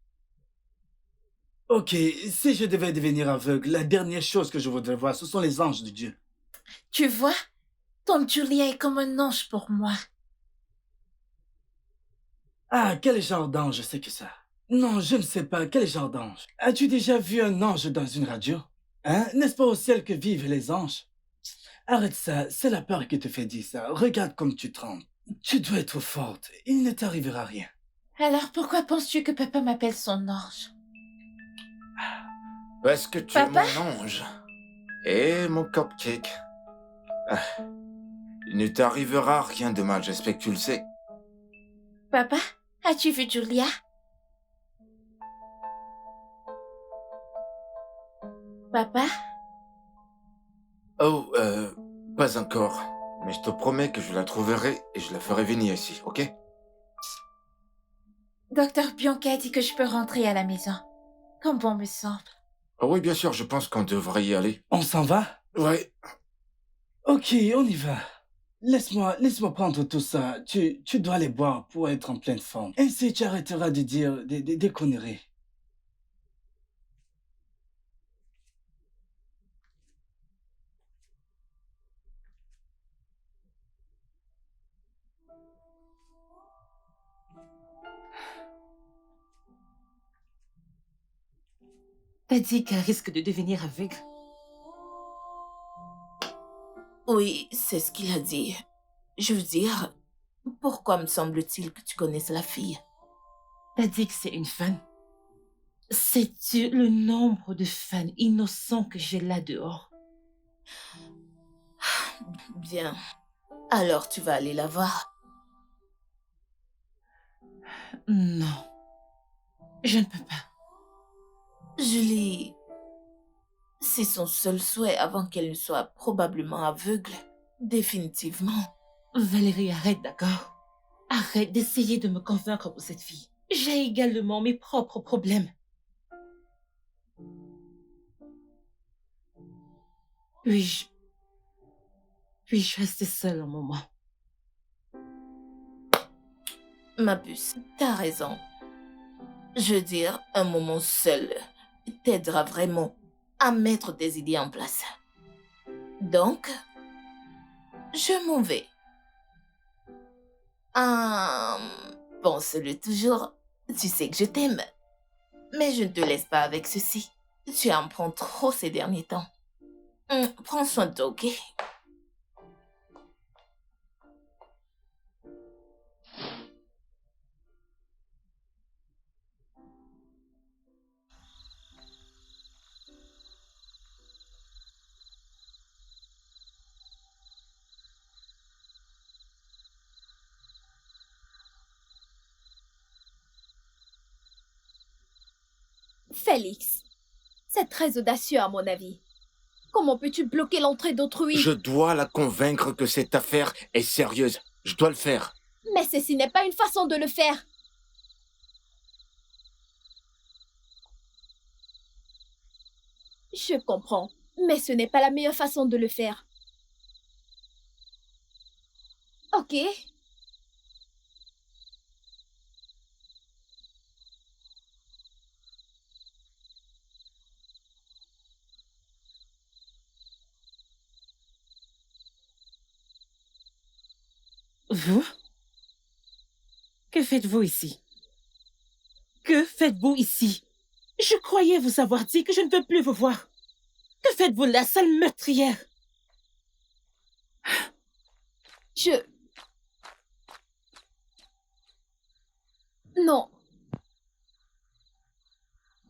Ok, si je devais devenir aveugle, la dernière chose que je voudrais voir, ce sont les anges de Dieu. Tu vois, ton Julia est comme un ange pour moi. Ah, quel genre d'ange c'est que ça? Non, je ne sais pas, quel genre d'ange? As-tu déjà vu un ange dans une radio? Hein? N'est-ce pas au ciel que vivent les anges? Arrête ça, c'est la peur qui te fait dire ça. Regarde comme tu trembles. Tu dois être forte, il ne t'arrivera rien. Alors pourquoi penses-tu que papa m'appelle son ange? Parce que tu Papa? es mon ange. Et mon cupcake. Ah, il ne t'arrivera rien de mal, j'espère que tu le sais. Papa, as-tu vu Julia? Papa? Oh, pas encore. Mais je te promets que je la trouverai et je la ferai venir ici, ok? Docteur Bianca a dit que je peux rentrer à la maison. Comme bon me semble. Oh oui, bien sûr, je pense qu'on devrait y aller. On s'en va? Ouais. Ok, on y va. Laisse-moi prendre tout ça. Tu dois les boire pour être en pleine forme. Ainsi, tu arrêteras de dire des conneries. T'as dit qu'elle risque de devenir aveugle. Oui, c'est ce qu'il a dit. Je veux dire, pourquoi me semble-t-il que tu connaisses la fille? T'as dit que c'est une fan. Sais-tu le nombre de fans innocents que j'ai là dehors? Bien. Alors tu vas aller la voir. Non. Je ne peux pas. Julie, c'est son seul souhait avant qu'elle ne soit probablement aveugle. Définitivement. Valérie, arrête, d'accord? Arrête d'essayer de me convaincre pour cette fille. J'ai également mes propres problèmes. Puis-je rester seule un moment? Ma puce, t'as raison. Je veux dire, un moment seul t'aidera vraiment à mettre tes idées en place. Donc, je m'en vais. Pense-le toujours, tu sais que je t'aime. Mais je ne te laisse pas avec ceci. Tu en prends trop ces derniers temps. Prends soin de toi, ok? Félix, c'est très audacieux à mon avis. Comment peux-tu bloquer l'entrée d'autrui? Je dois la convaincre que cette affaire est sérieuse. Je dois le faire. Mais ceci n'est pas une façon de le faire. Je comprends, mais ce n'est pas la meilleure façon de le faire. Ok. Vous? Que faites-vous ici? Que faites-vous ici? Je croyais vous avoir dit que je ne peux plus vous voir. Que faites-vous là, sale meurtrière? Non.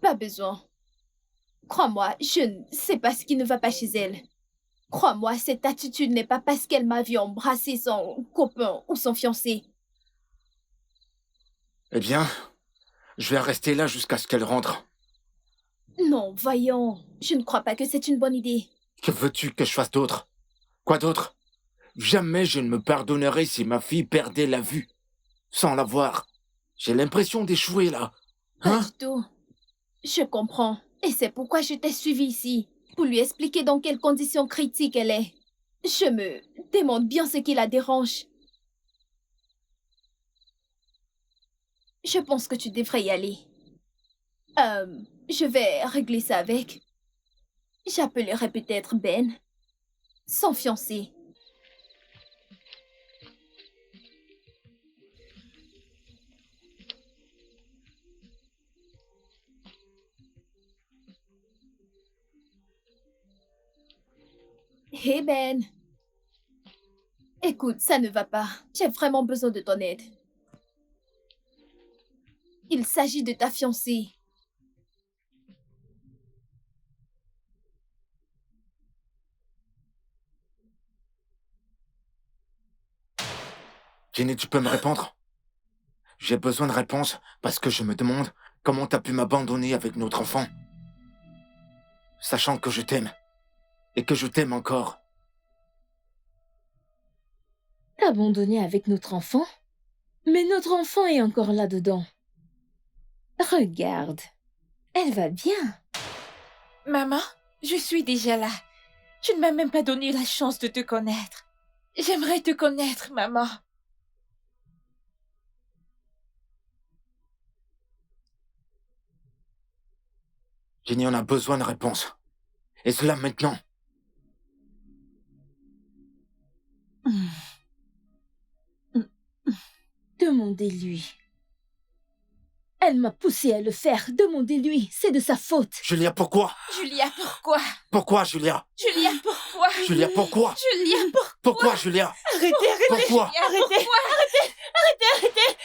Pas besoin. Crois-moi, je ne sais pas ce qui ne va pas chez elle. Crois-moi, cette attitude n'est pas parce qu'elle m'a vu embrasser son copain ou son fiancé. Eh bien, je vais rester là jusqu'à ce qu'elle rentre. Non, voyons. Je ne crois pas que c'est une bonne idée. Que veux-tu que je fasse d'autre? Quoi d'autre? Jamais je ne me pardonnerai si ma fille perdait la vue. Sans la voir. J'ai l'impression d'échouer là. Pas Hein? du tout. Je comprends. Et c'est pourquoi je t'ai suivi ici. Pour lui expliquer dans quelles conditions critiques elle est. Je me demande bien ce qui la dérange. Je pense que tu devrais y aller. Je vais régler ça avec. J'appellerai peut-être Ben. Son fiancé. Hey Ben. Écoute, ça ne va pas. J'ai vraiment besoin de ton aide. Il s'agit de ta fiancée. Jenny, tu peux me répondre? J'ai besoin de réponses parce que je me demande comment t'as pu m'abandonner avec notre enfant. Sachant que je t'aime. Et que je t'aime encore. Abandonné avec notre enfant? Mais notre enfant est encore là-dedans. Regarde. Elle va bien. Maman, je suis déjà là. Tu ne m'as même pas donné la chance de te connaître. J'aimerais te connaître, maman. Jenny, on a besoin de réponses. Et cela maintenant. Demandez-lui. Elle m'a poussé à le faire. Demandez-lui. C'est de sa faute. Julia, pourquoi? Julia, pourquoi? Pourquoi, Julia? Julia, pourquoi? Julia, pourquoi? Julia, pourquoi? Pourquoi, Julia? Arrêtez, arrêtez! Pourquoi? Julia, Arrêtez, pourquoi? arrêtez!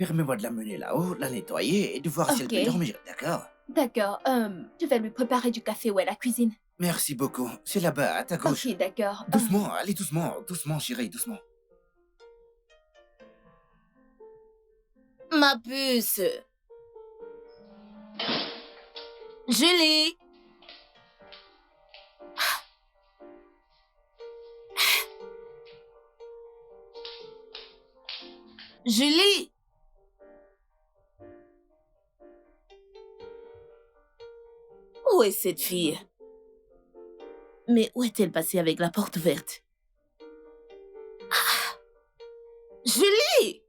permets-moi de la mener là-haut, la nettoyer et de voir si elle peut Ok. dormir, d'accord? D'accord, je vais lui préparer du café ou à la cuisine. Merci beaucoup. C'est là-bas, à ta gauche. Ok, d'accord. Doucement, allez doucement, doucement, chérie, doucement. Ma puce. Julie. Julie. Où est cette fille? Mais où est-elle passée avec la porte verte? Ah! Julie!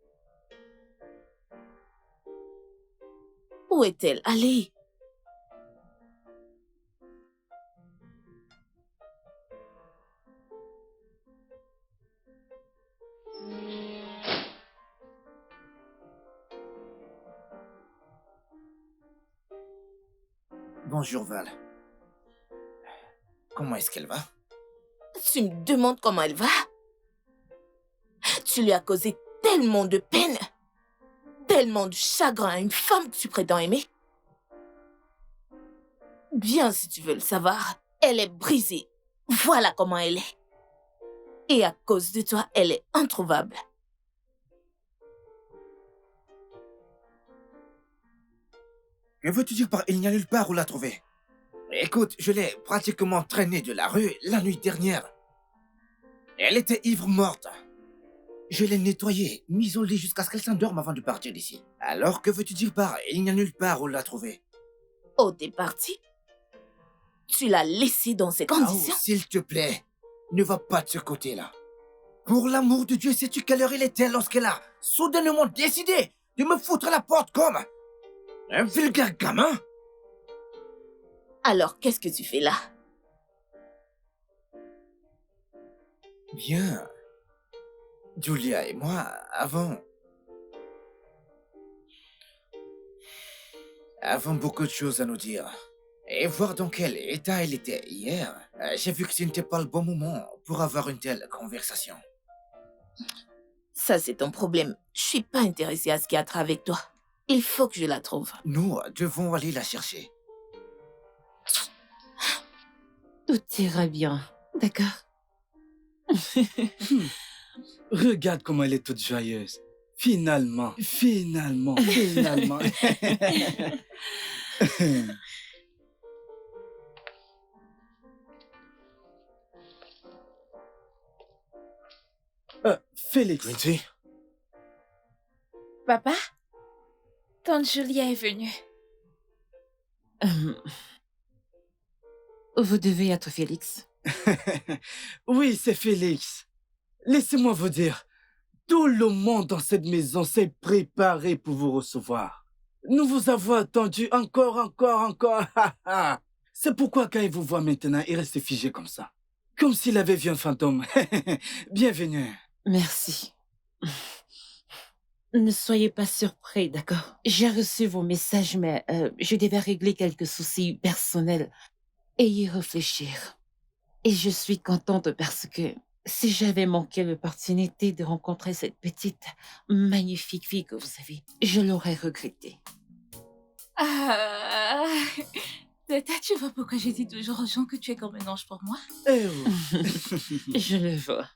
Où est-elle allée? Bonjour, Val. Comment est-ce qu'elle va? Tu me demandes comment elle va? Tu lui as causé tellement de peine, tellement de chagrin à une femme que tu prétends aimer. Bien, si tu veux le savoir, elle est brisée. Voilà comment elle est. Et à cause de toi, elle est introuvable. Que veux-tu dire par il n'y a nulle part où la trouver? Écoute, je l'ai pratiquement traînée de la rue la nuit dernière. Elle était ivre morte. Je l'ai nettoyée, mise au lit jusqu'à ce qu'elle s'endorme avant de partir d'ici. Alors que veux-tu dire par il n'y a nulle part où la trouver? Oh, t'es parti? Tu l'as laissée dans ces Oh, conditions? s'il te plaît, ne va pas de ce côté-là. Pour l'amour de Dieu, sais-tu quelle heure il était lorsqu'elle a soudainement décidé de me foutre à la porte comme un vulgaire gamin? Alors, qu'est-ce que tu fais là? Bien. Julia et moi avons beaucoup de choses à nous dire. Et voir dans quel état elle était hier, j'ai vu que ce n'était pas le bon moment pour avoir une telle conversation. Ça, c'est ton problème. Je suis pas intéressée à ce qu'il y a avec toi. Il faut que je la trouve. Nous devons aller la chercher. Tout ira bien, d'accord? Regarde comment elle est toute joyeuse. Finalement, finalement, finalement. Félix, Quincy, Papa? Tante Julia est venue. Vous devez être Félix. oui, c'est Félix. Laissez-moi vous dire, tout le monde dans cette maison s'est préparé pour vous recevoir. Nous vous avons attendu encore. C'est pourquoi quand il vous voit maintenant, il reste figé comme ça. Comme s'il avait vu un fantôme. Bienvenue. Merci. Ne soyez pas surpris, d'accord? J'ai reçu vos messages, mais je devais régler quelques soucis personnels et y réfléchir. Et je suis contente parce que si j'avais manqué l'opportunité de rencontrer cette petite, magnifique fille que vous avez, je l'aurais regretté. Ah, Tata, tu vois pourquoi je dis toujours aux gens que tu es comme un ange pour moi? Eh oh. Je le vois.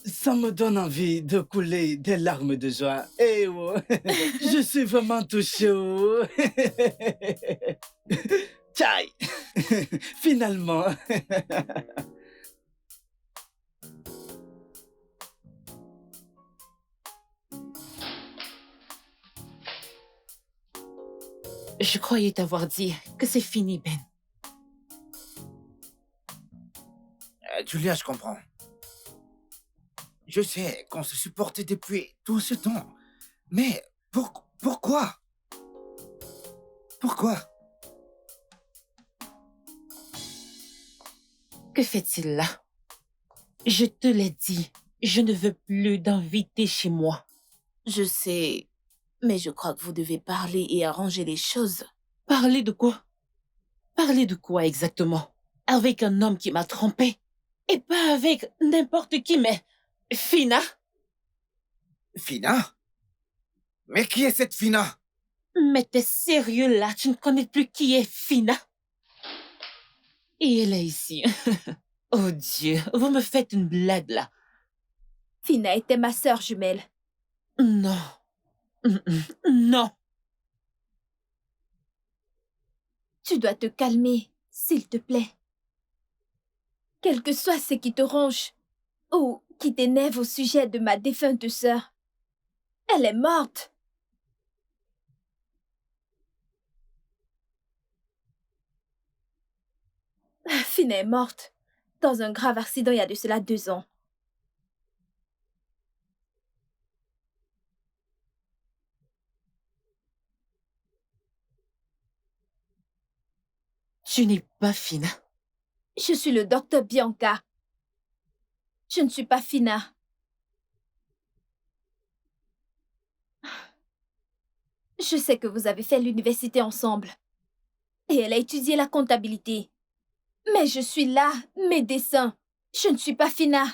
Ça me donne envie de couler des larmes de joie. Eh oh. Je suis vraiment touché. Oh. Tchaï. Finalement. Je croyais t'avoir dit que c'est fini, Ben. Julia, je comprends. Je sais qu'on se supportait depuis tout ce temps. Mais pourquoi? Pourquoi? Que fait-il là? Je te l'ai dit, je ne veux plus d'invités chez moi. Je sais, mais je crois que vous devez parler et arranger les choses. Parler de quoi? Parler de quoi exactement? Avec un homme qui m'a trompé? Et pas avec n'importe qui, mais... Fina? Fina? Mais qui est cette Fina? Mais t'es sérieux là? Tu ne connais plus qui est Fina? Et elle est ici. Oh Dieu, vous me faites une blague là. Fina était ma sœur jumelle. Non. Non. Tu dois te calmer, s'il te plaît. Quel que soit ce qui te ronge ou qui t'énerve au sujet de ma défunte sœur, elle est morte. Fina est morte dans un grave accident il y a de cela 2 ans. Tu n'es pas Fina. Je suis le docteur Bianca. Je ne suis pas Fina. Je sais que vous avez fait l'université ensemble. Et elle a étudié la comptabilité. Mais je suis là, médecin. Je ne suis pas Fina.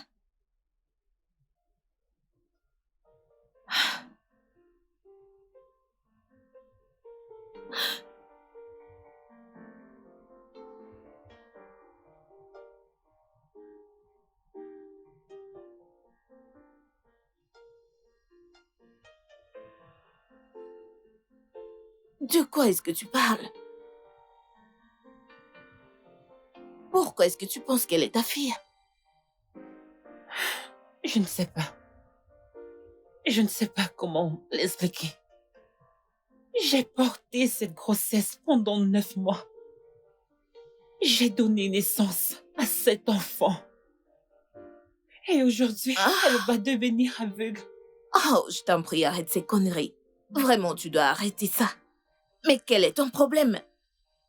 De quoi est-ce que tu parles? Pourquoi est-ce que tu penses qu'elle est ta fille? Je ne sais pas. Je ne sais pas comment l'expliquer. J'ai porté cette grossesse pendant 9 mois. J'ai donné naissance à cet enfant. Et aujourd'hui, elle va devenir aveugle. Oh, je t'en prie, arrête ces conneries. Vraiment, tu dois arrêter ça. Mais quel est ton problème?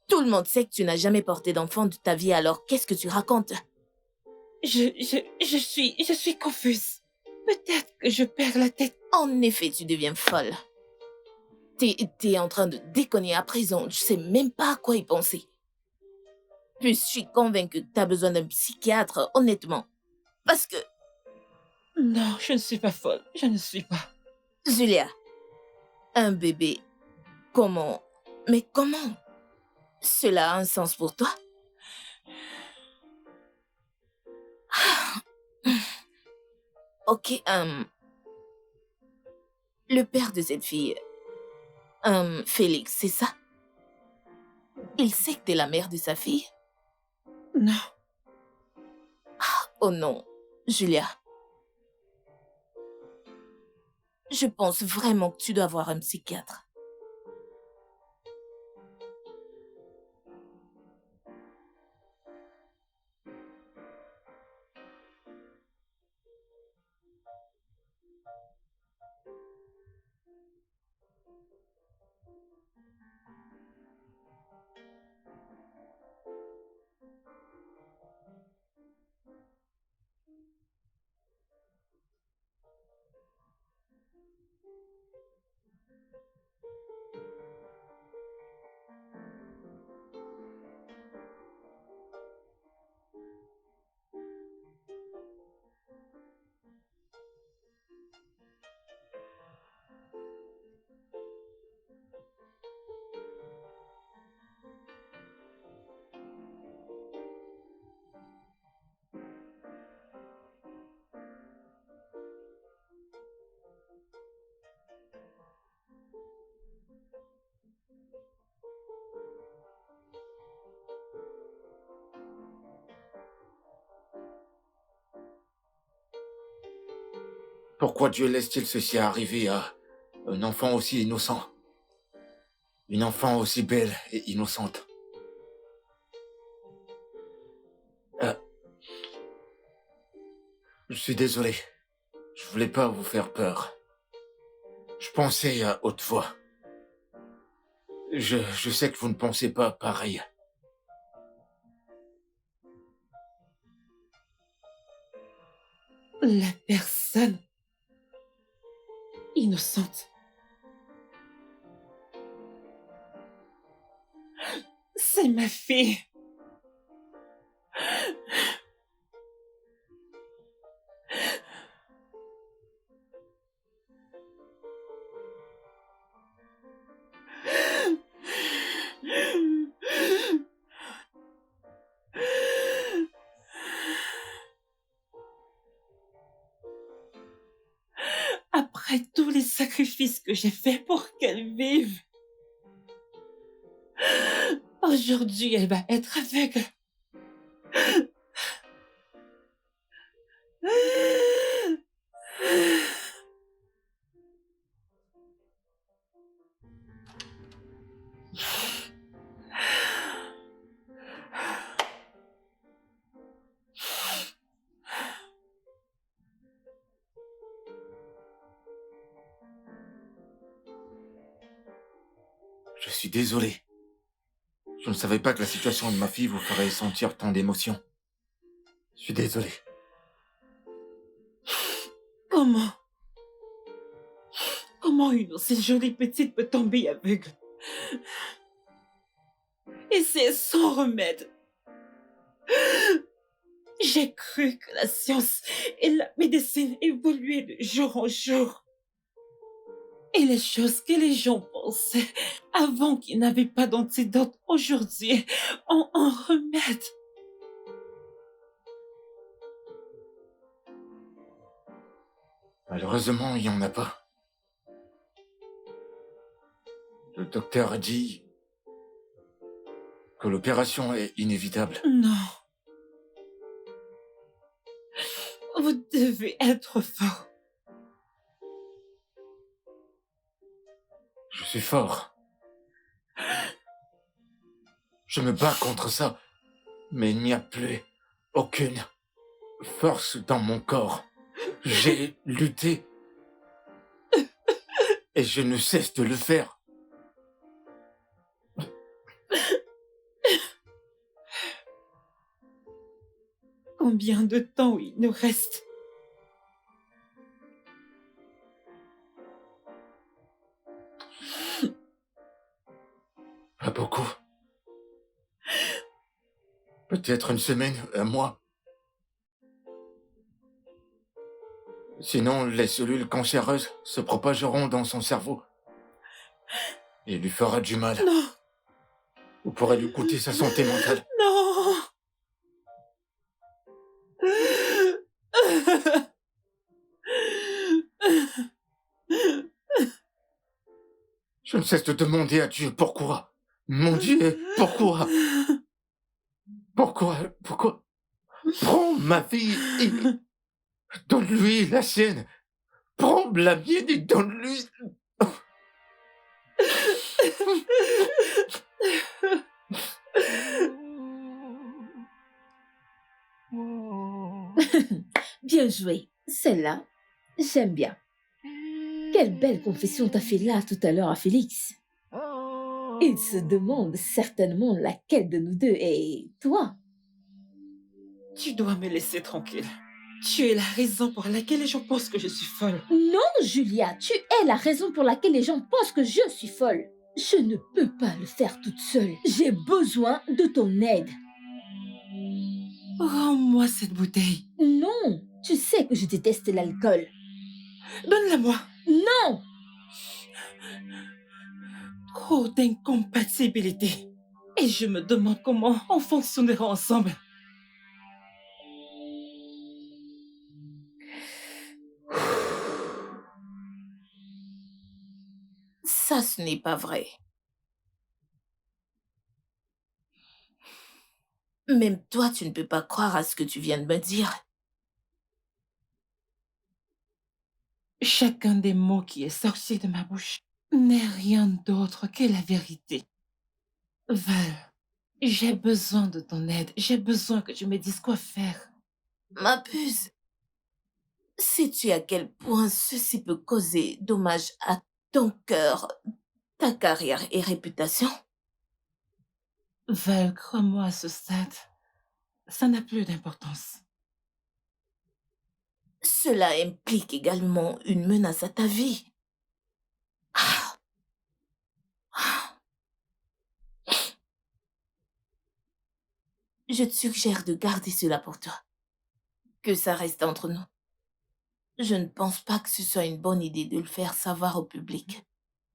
Tout le monde sait que tu n'as jamais porté d'enfant de ta vie, alors qu'est-ce que tu racontes? Je suis confuse. Peut-être que je perds la tête. En effet, tu deviens folle. T'es en train de déconner à présent, je sais même pas à quoi y penser. Puis je suis convaincue que t'as besoin d'un psychiatre, honnêtement. Parce que, Non, je ne suis pas folle. Je ne suis pas. Julia, un bébé, comment? Mais comment? Cela a un sens pour toi? Ok, le père de cette fille, Félix, c'est ça? Il sait que t'es la mère de sa fille? Non. Oh non, Julia. Je pense vraiment que tu dois voir un psychiatre. Pourquoi Dieu laisse-t-il ceci arriver à un enfant aussi innocent? Une enfant aussi belle et innocente? Je suis désolé. Je voulais pas vous faire peur. Je pensais à haute voix. Je sais que vous ne pensez pas pareil. La personne innocente. C'est ma fille. Après tous les sacrifices que j'ai faits pour qu'elle vive, aujourd'hui elle va être aveugle. Je suis désolé. Je ne savais pas que la situation de ma fille vous ferait sentir tant d'émotions. Je suis désolé. Comment une aussi jolie petite peut tomber aveugle? Et c'est sans remède. J'ai cru que la science et la médecine évoluaient de jour en jour. Et les choses que les gens pensaient avant qu'ils n'avaient pas d'antidote aujourd'hui ont un remède. Malheureusement, il n'y en a pas. Le docteur a dit que l'opération est inévitable. Non. Vous devez être fort. Je suis fort. Je me bats contre ça, mais il n'y a plus aucune force dans mon corps. J'ai lutté et je ne cesse de le faire. Combien de temps il nous reste? Pas beaucoup. Peut-être une semaine, un mois. Sinon, les cellules cancéreuses se propageront dans son cerveau et lui fera du mal. Non, Ou pourrait lui coûter sa santé mentale. non. Je ne cesse de demander à Dieu pourquoi. Mon Dieu, pourquoi? Pourquoi? Prends ma fille et donne-lui la sienne. Prends la mienne et donne-lui... Bien joué. Celle-là, j'aime bien. Quelle belle confession t'as fait là tout à l'heure à Félix. Il se demande certainement laquelle de nous deux est toi. Tu dois me laisser tranquille. Tu es la raison pour laquelle les gens pensent que je suis folle. Non, Julia, tu es la raison pour laquelle les gens pensent que je suis folle. Je ne peux pas le faire toute seule. J'ai besoin de ton aide. Rends-moi cette bouteille. Non, tu sais que je déteste l'alcool. Donne-la-moi. Non! Trop d'incompatibilité. Et je me demande comment on fonctionnera ensemble. Ça, ce n'est pas vrai. Même toi, tu ne peux pas croire à ce que tu viens de me dire. Chacun des mots qui est sorti de ma bouche n'est rien d'autre que la vérité. Val, j'ai besoin de ton aide. J'ai besoin que tu me dises quoi faire. Ma puce, sais-tu à quel point ceci peut causer dommage à ton cœur, ta carrière et réputation? Val, crois-moi à ce stade, ça n'a plus d'importance. Cela implique également une menace à ta vie. Ah. Ah. Je te suggère de garder cela pour toi. Que ça reste entre nous. Je ne pense pas que ce soit une bonne idée de le faire savoir au public.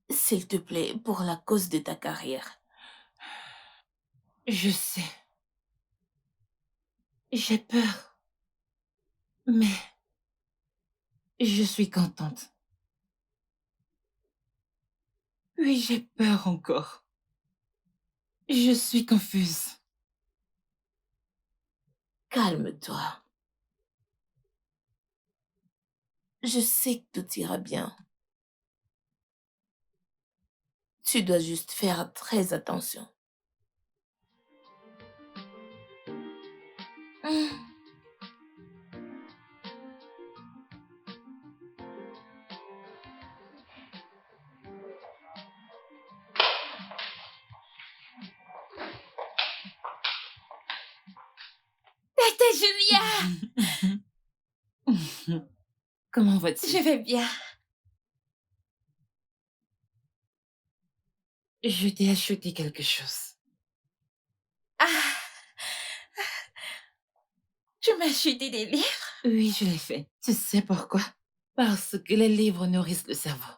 S'il te plaît, pour la cause de ta carrière. Je sais. J'ai peur. Mais je suis contente. Oui, j'ai peur encore. Je suis confuse. Calme-toi. Je sais que tout ira bien. Tu dois juste faire très attention. Hmm. Tata Julia! Comment vas-tu? Je vais bien. Je t'ai acheté quelque chose. Ah! Tu m'as acheté des livres? Oui, je l'ai fait. Tu sais pourquoi? Parce que les livres nourrissent le cerveau.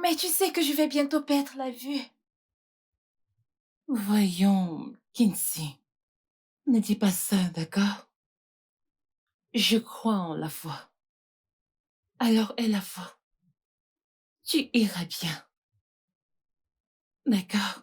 Mais tu sais que je vais bientôt perdre la vue. Voyons, Kinsey. Ne dis pas ça, d'accord? Je crois en la foi. Alors aie la foi. Tu iras bien. D'accord?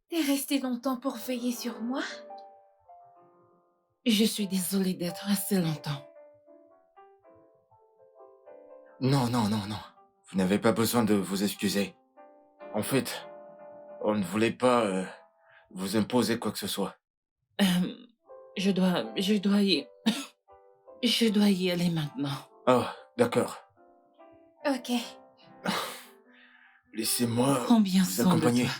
T'es resté longtemps pour veiller sur moi? Je suis désolée d'être resté longtemps. Non, non, non, non. Vous n'avez pas besoin de vous excuser. En fait, on ne voulait pas vous imposer quoi que ce soit. Je dois je dois y aller maintenant. Oh, d'accord. Ok. Laissez-moi Prends bien vous soin de accompagner. toi.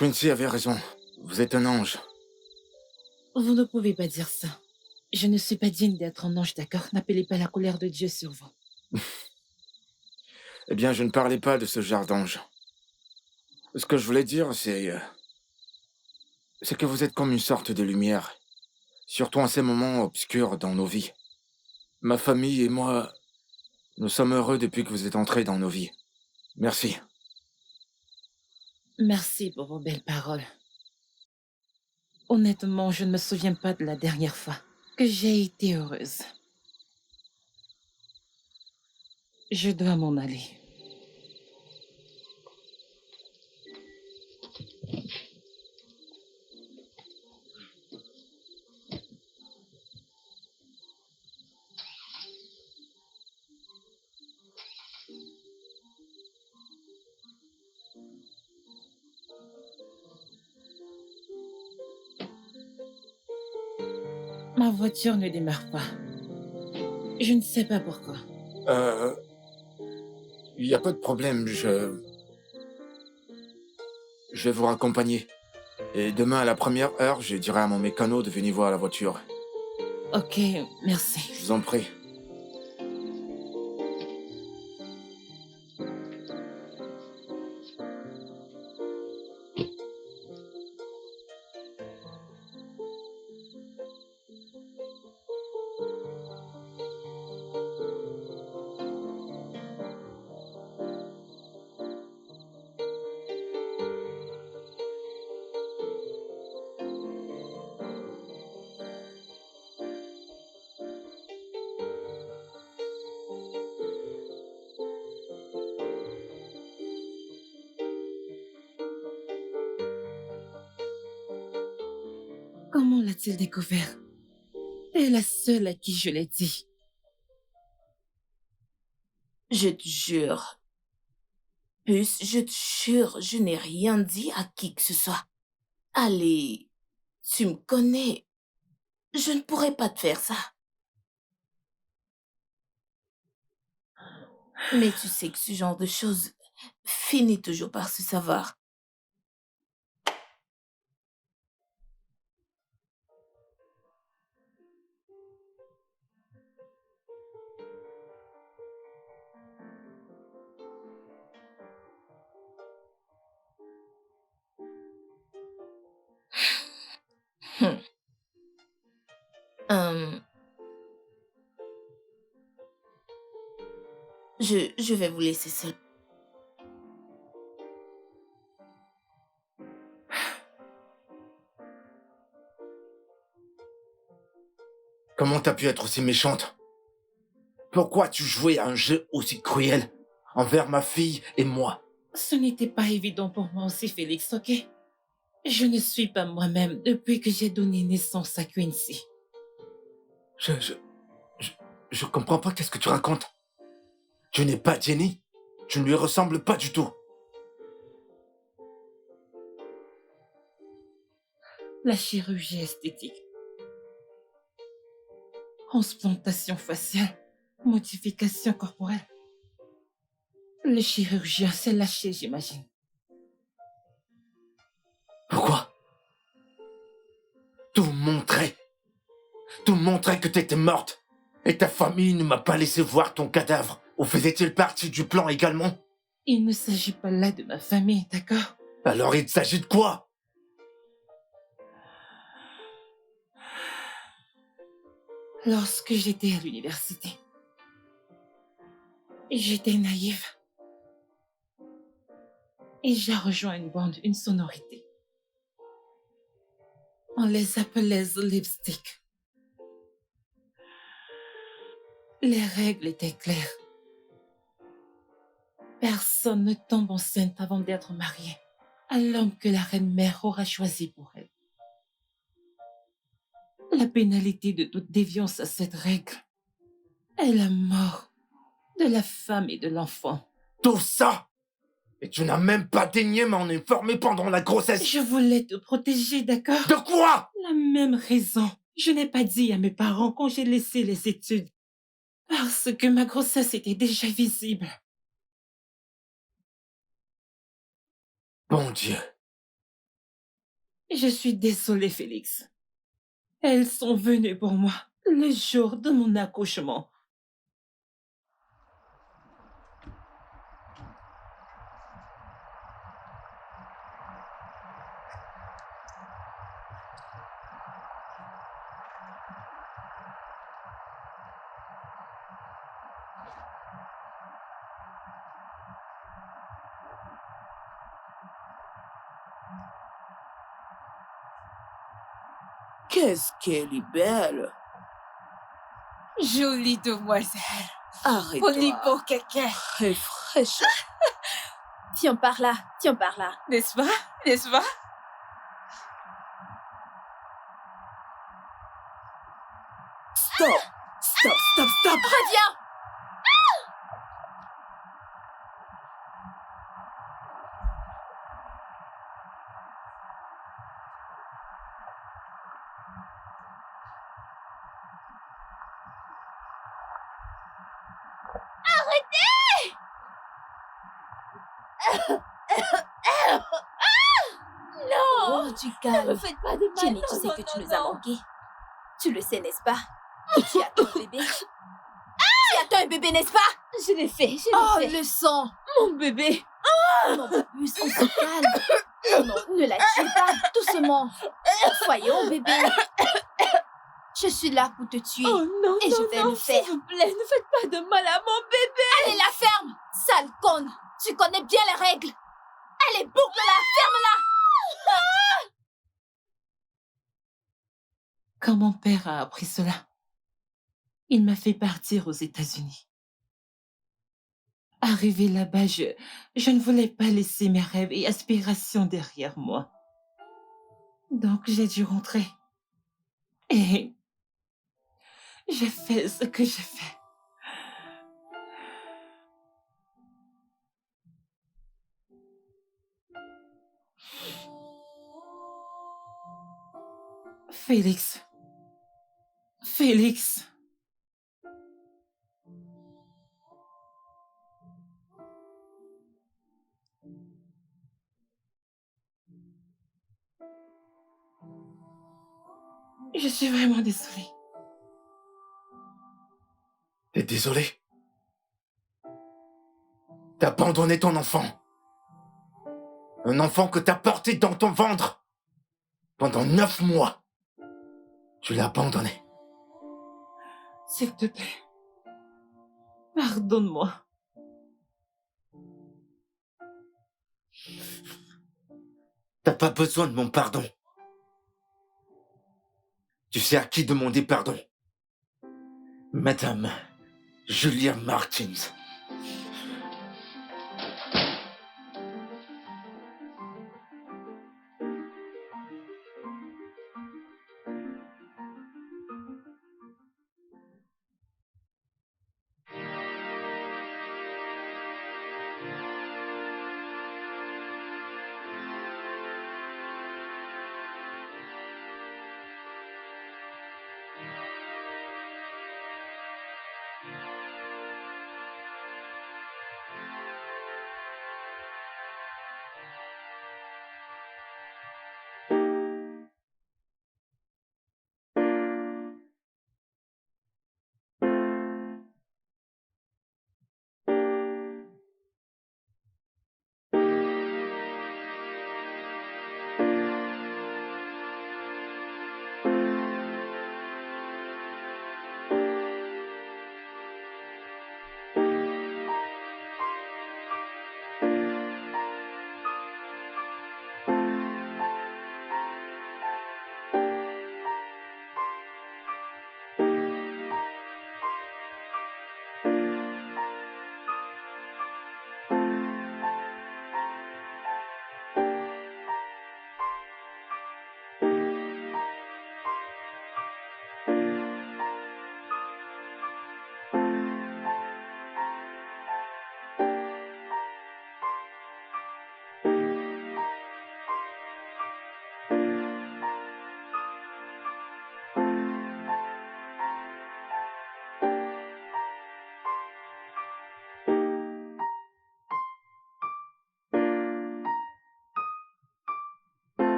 Quincy avait raison. Vous êtes un ange. Vous ne pouvez pas dire ça. Je ne suis pas digne d'être un ange, d'accord? N'appelez pas la colère de Dieu sur vous. Eh bien, je ne parlais pas de ce genre d'ange. Ce que je voulais dire, c'est que vous êtes comme une sorte de lumière. Surtout en ces moments obscurs dans nos vies. Ma famille et moi, nous sommes heureux depuis que vous êtes entrés dans nos vies. Merci. Merci pour vos belles paroles. Honnêtement, je ne me souviens pas de la dernière fois que j'ai été heureuse. Je dois m'en aller. Ma voiture ne démarre pas. Je ne sais pas pourquoi. Il n'y a pas de problème, je vais vous raccompagner. Et demain à la première heure, je dirai à mon mécano de venir voir la voiture. Ok, merci. Je vous en prie. Comment l'a-t-il découvert? T'es la seule à qui je l'ai dit. Je te jure. Puce, je te jure, je n'ai rien dit à qui que ce soit. Allez, tu me connais. Je ne pourrais pas te faire ça. Mais tu sais que ce genre de choses finit toujours par se savoir. Hmm. Hum, je vais vous laisser seul. Comment t'as pu être aussi méchante? Pourquoi tu jouais à un jeu aussi cruel envers ma fille et moi? Ce n'était pas évident pour moi aussi, Félix, ok? Je ne suis pas moi-même depuis que j'ai donné naissance à Quincy. Je comprends pas qu'est-ce que tu racontes. Tu n'es pas Jenny. Tu ne lui ressembles pas du tout. La chirurgie esthétique. Transplantation faciale. Modification corporelle. Le chirurgien s'est lâché, j'imagine. Pourquoi? Tout montrait que t'étais morte. Et ta famille ne m'a pas laissé voir ton cadavre. Ou faisait-il partie du plan également? Il ne s'agit pas là de ma famille, d'accord? Alors il s'agit de quoi? Lorsque j'étais à l'université, j'étais naïve. Et j'ai rejoint une bande, une sonorité. On les appelait The Lipstick. Les règles étaient claires. Personne ne tombe enceinte avant d'être marié à l'homme que la reine-mère aura choisi pour elle. La pénalité de toute déviance à cette règle est la mort de la femme et de l'enfant. Tout ça? Et tu n'as même pas daigné m'en informer pendant la grossesse? Je voulais te protéger, d'accord? De quoi? La même raison. Je n'ai pas dit à mes parents quand j'ai laissé les études. Parce que ma grossesse était déjà visible. Bon Dieu. Je suis désolée, Félix. Elles sont venues pour moi le jour de mon accouchement. Qu'est-ce qu'elle est belle. Jolie demoiselle. Arrête-toi. Folie pour quelqu'un. Très fraîche. Tiens par là, tiens par là. N'est-ce pas? N'est-ce pas? Stop. Stop, stop, stop. Reviens! Oh, du Ne calme. faites pas de mal. Jenny, tu sais non, que tu non, nous as non. manqué. Tu le sais, n'est-ce pas? Et tu attends un bébé. Tu attends un bébé, n'est-ce pas? Je l'ai fait, je l'ai Oh, fait. le sang. Mon bébé. Non, Babus, on se calme. Oh non, ne la tue pas, doucement. Voyons, bébé. Je suis là pour te tuer. Oh non, Et non, je vais non, le faire. s'il vous plaît, ne faites pas de mal à mon bébé. Allez, la ferme, sale conne. Tu connais bien les règles. Allez, boucle-la, ferme-la. Quand mon père a appris cela, il m'a fait partir aux États-Unis. Arrivé là-bas, je ne voulais pas laisser mes rêves et aspirations derrière moi. Donc j'ai dû rentrer. Et j'ai fait ce que j'ai fait. Félix. Félix. Je suis vraiment désolée. T'es désolé? T'as abandonné ton enfant. Un enfant que t'as porté dans ton ventre pendant 9 mois. Tu l'as abandonné. S'il te plaît. Pardonne-moi. T'as pas besoin de mon pardon. Tu sais à qui demander pardon. Madame Julia Martins.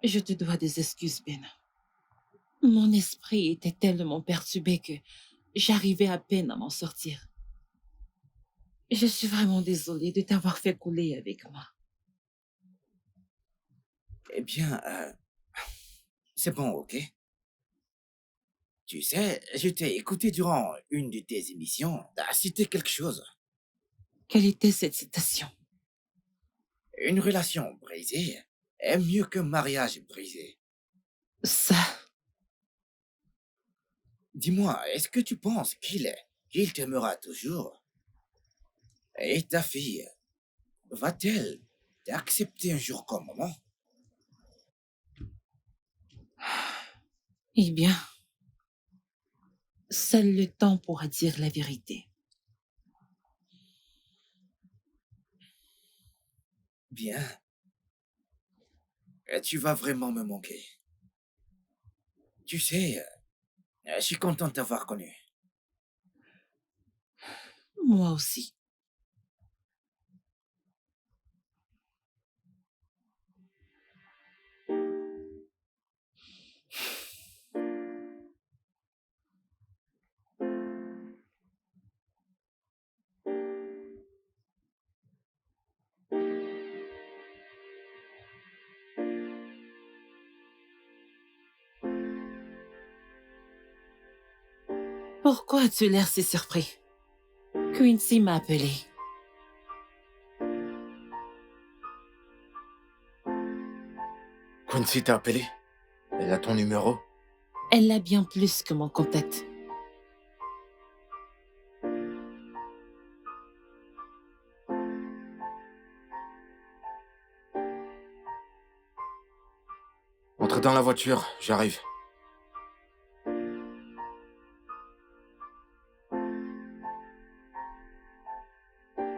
Je te dois des excuses, Ben. Mon esprit était tellement perturbé que j'arrivais à peine à m'en sortir. Je suis vraiment désolée de t'avoir fait couler avec moi. Eh bien, c'est bon, ok? Tu sais, je t'ai écouté durant une de tes émissions. T'as cité quelque chose. Quelle était cette citation? Une relation brisée est mieux qu'un mariage brisé. Ça, Dis-moi, est-ce que tu penses qu'il t'aimera toujours? Et ta fille, va-t-elle t'accepter un jour comme maman? Eh bien, seul le temps pourra dire la vérité. Bien. Tu vas vraiment me manquer. Tu sais, je suis content de t'avoir connu. Moi aussi. Pourquoi as-tu l'air si surpris? Quincy m'a appelé. Quincy t'a appelé? Elle a ton numéro? Elle a bien plus que mon contact. Entre dans la voiture, j'arrive.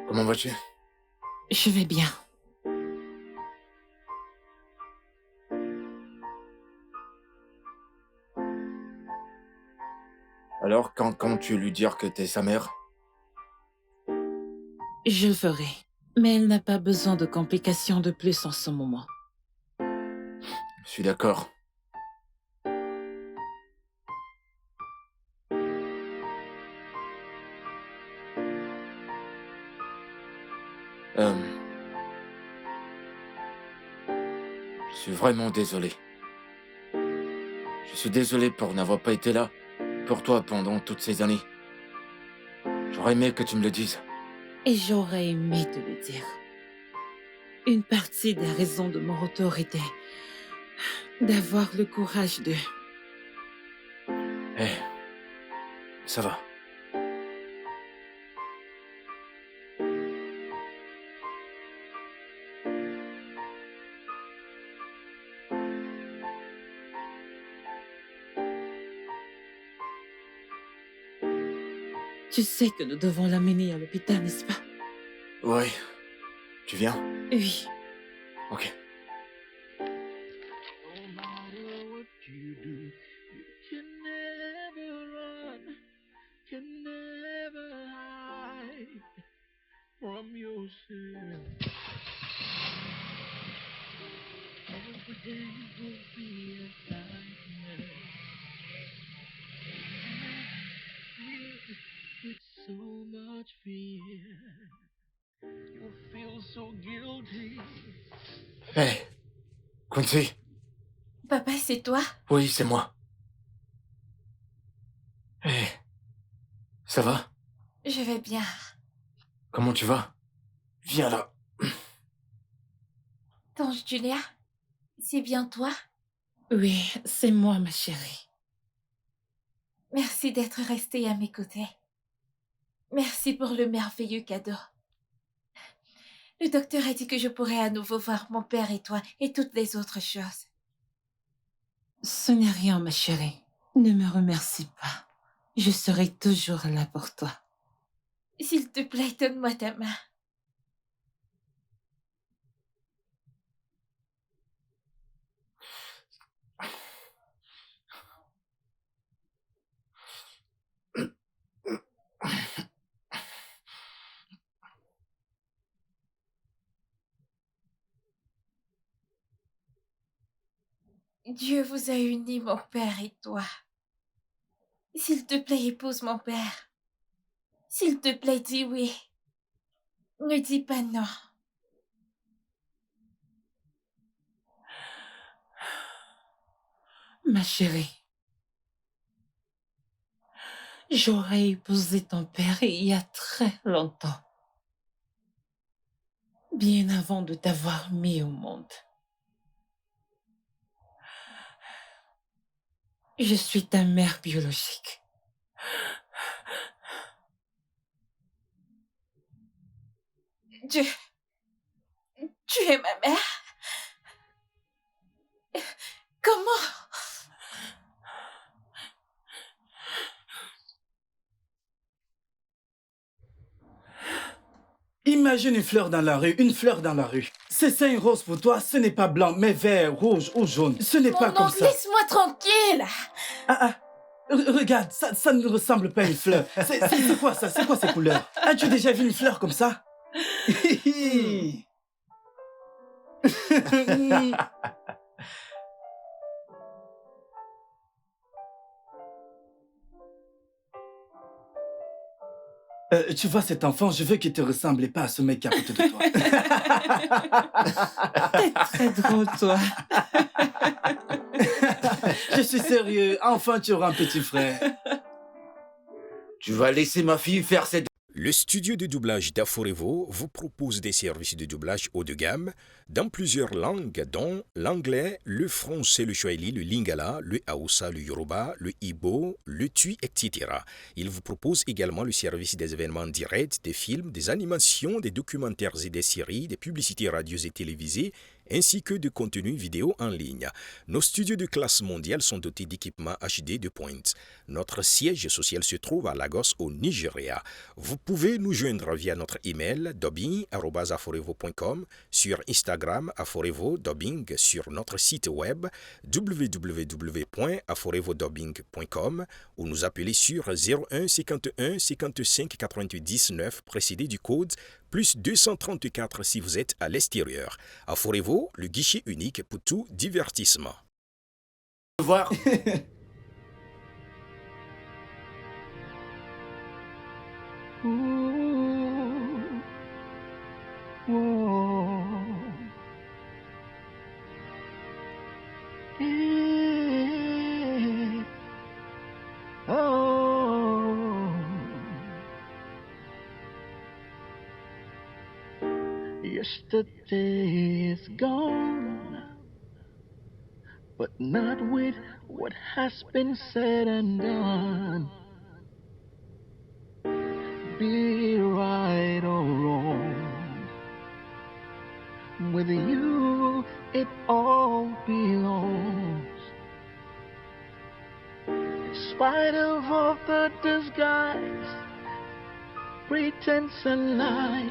Comment vas-tu? Je vais bien. Alors, quand comptes-tu lui dire que t'es sa mère? Je le ferai. Mais elle n'a pas besoin de complications de plus en ce moment. Je suis d'accord. Je suis vraiment désolé. Je suis désolé pour n'avoir pas été là pour toi pendant toutes ces années. J'aurais aimé que tu me le dises. Et j'aurais aimé te le dire. Une partie des raisons de mon retour était d'avoir le courage de... Eh, ça va. Tu sais que nous devons l'amener à l'hôpital, n'est-ce pas? Ouais. Tu viens? Oui. Ok. Hé, Quincy? Papa, c'est toi? Oui, c'est moi. Hé, ça va? Je vais bien. Comment tu vas? Viens là. Tante Julia, c'est bien toi? Oui, c'est moi, ma chérie. Merci d'être restée à mes côtés. Merci pour le merveilleux cadeau. Le docteur a dit que je pourrais à nouveau voir mon père et toi et toutes les autres choses. Ce n'est rien, ma chérie. Ne me remercie pas. Je serai toujours là pour toi. S'il te plaît, donne-moi ta main. Dieu vous a unis, mon père et toi. S'il te plaît, épouse mon père. S'il te plaît, dis oui. Ne dis pas non. Ma chérie, j'aurais épousé ton père il y a très longtemps. Bien avant de t'avoir mis au monde. Je suis ta mère biologique. Tu es ma mère? Comment? Imagine une fleur dans la rue, une fleur dans la rue. C'est ça, rose pour toi, ce n'est pas blanc, mais vert, rouge ou jaune. Ce n'est pas Mon comme oncle, ça. laisse-moi tranquille. Regarde, ça ne ressemble pas à une fleur. C'est quoi ça? C'est quoi ces couleurs? As-tu déjà vu une fleur comme ça? Tu vois cet enfant, je veux qu'il te ressemble pas à ce mec à côté de toi. T'es très drôle, toi. Je suis sérieux, enfin tu auras un petit frère. Tu vas laisser ma fille faire cette... Le studio de doublage d'Aforevo vous propose des services de doublage haut de gamme dans plusieurs langues, dont l'anglais, le français, le swahili, le lingala, le hausa, le yoruba, le igbo, le tui, etc. Il vous propose également le service des événements directs, des films, des animations, des documentaires et des séries, des publicités radios et télévisées, ainsi que de contenus vidéo en ligne. Nos studios de classe mondiale sont dotés d'équipements HD de pointe. Notre siège social se trouve à Lagos, au Nigeria. Vous pouvez nous joindre via notre email dubbing@aforevo.com, sur Instagram Aforevo Dubbing, sur notre site web www.aforevodubbing.com ou nous appeler sur 01 51 55 88 19 précédé du code plus 234 si vous êtes à l'extérieur. Aforevo, le guichet unique pour tout divertissement. Voir. Yesterday is gone, but not with what has been said and done. Be right or wrong, with you it all belongs. In spite of all the disguise, pretense and lies,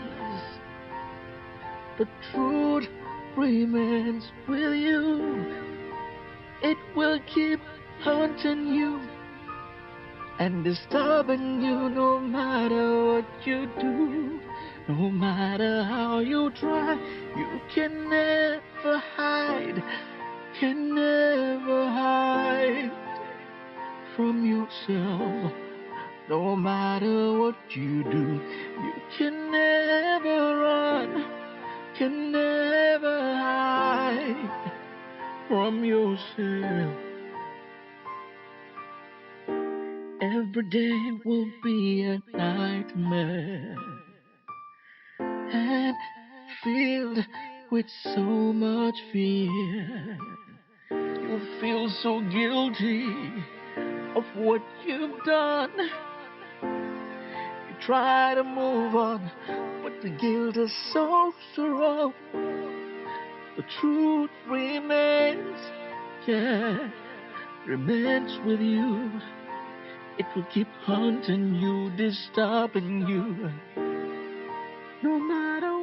the truth remains with you. It will keep haunting you and disturbing you no matter what you do. No matter how you try, you can never hide, can never hide from yourself. No matter what you do, you can never run, can never hide from yourself. Every day will be a nightmare and filled with so much fear. You feel so guilty of what you've done. You try to move on, but the guilt is so strong. The truth remains, yeah, remains with you. It will keep haunting you, disturbing you. No matter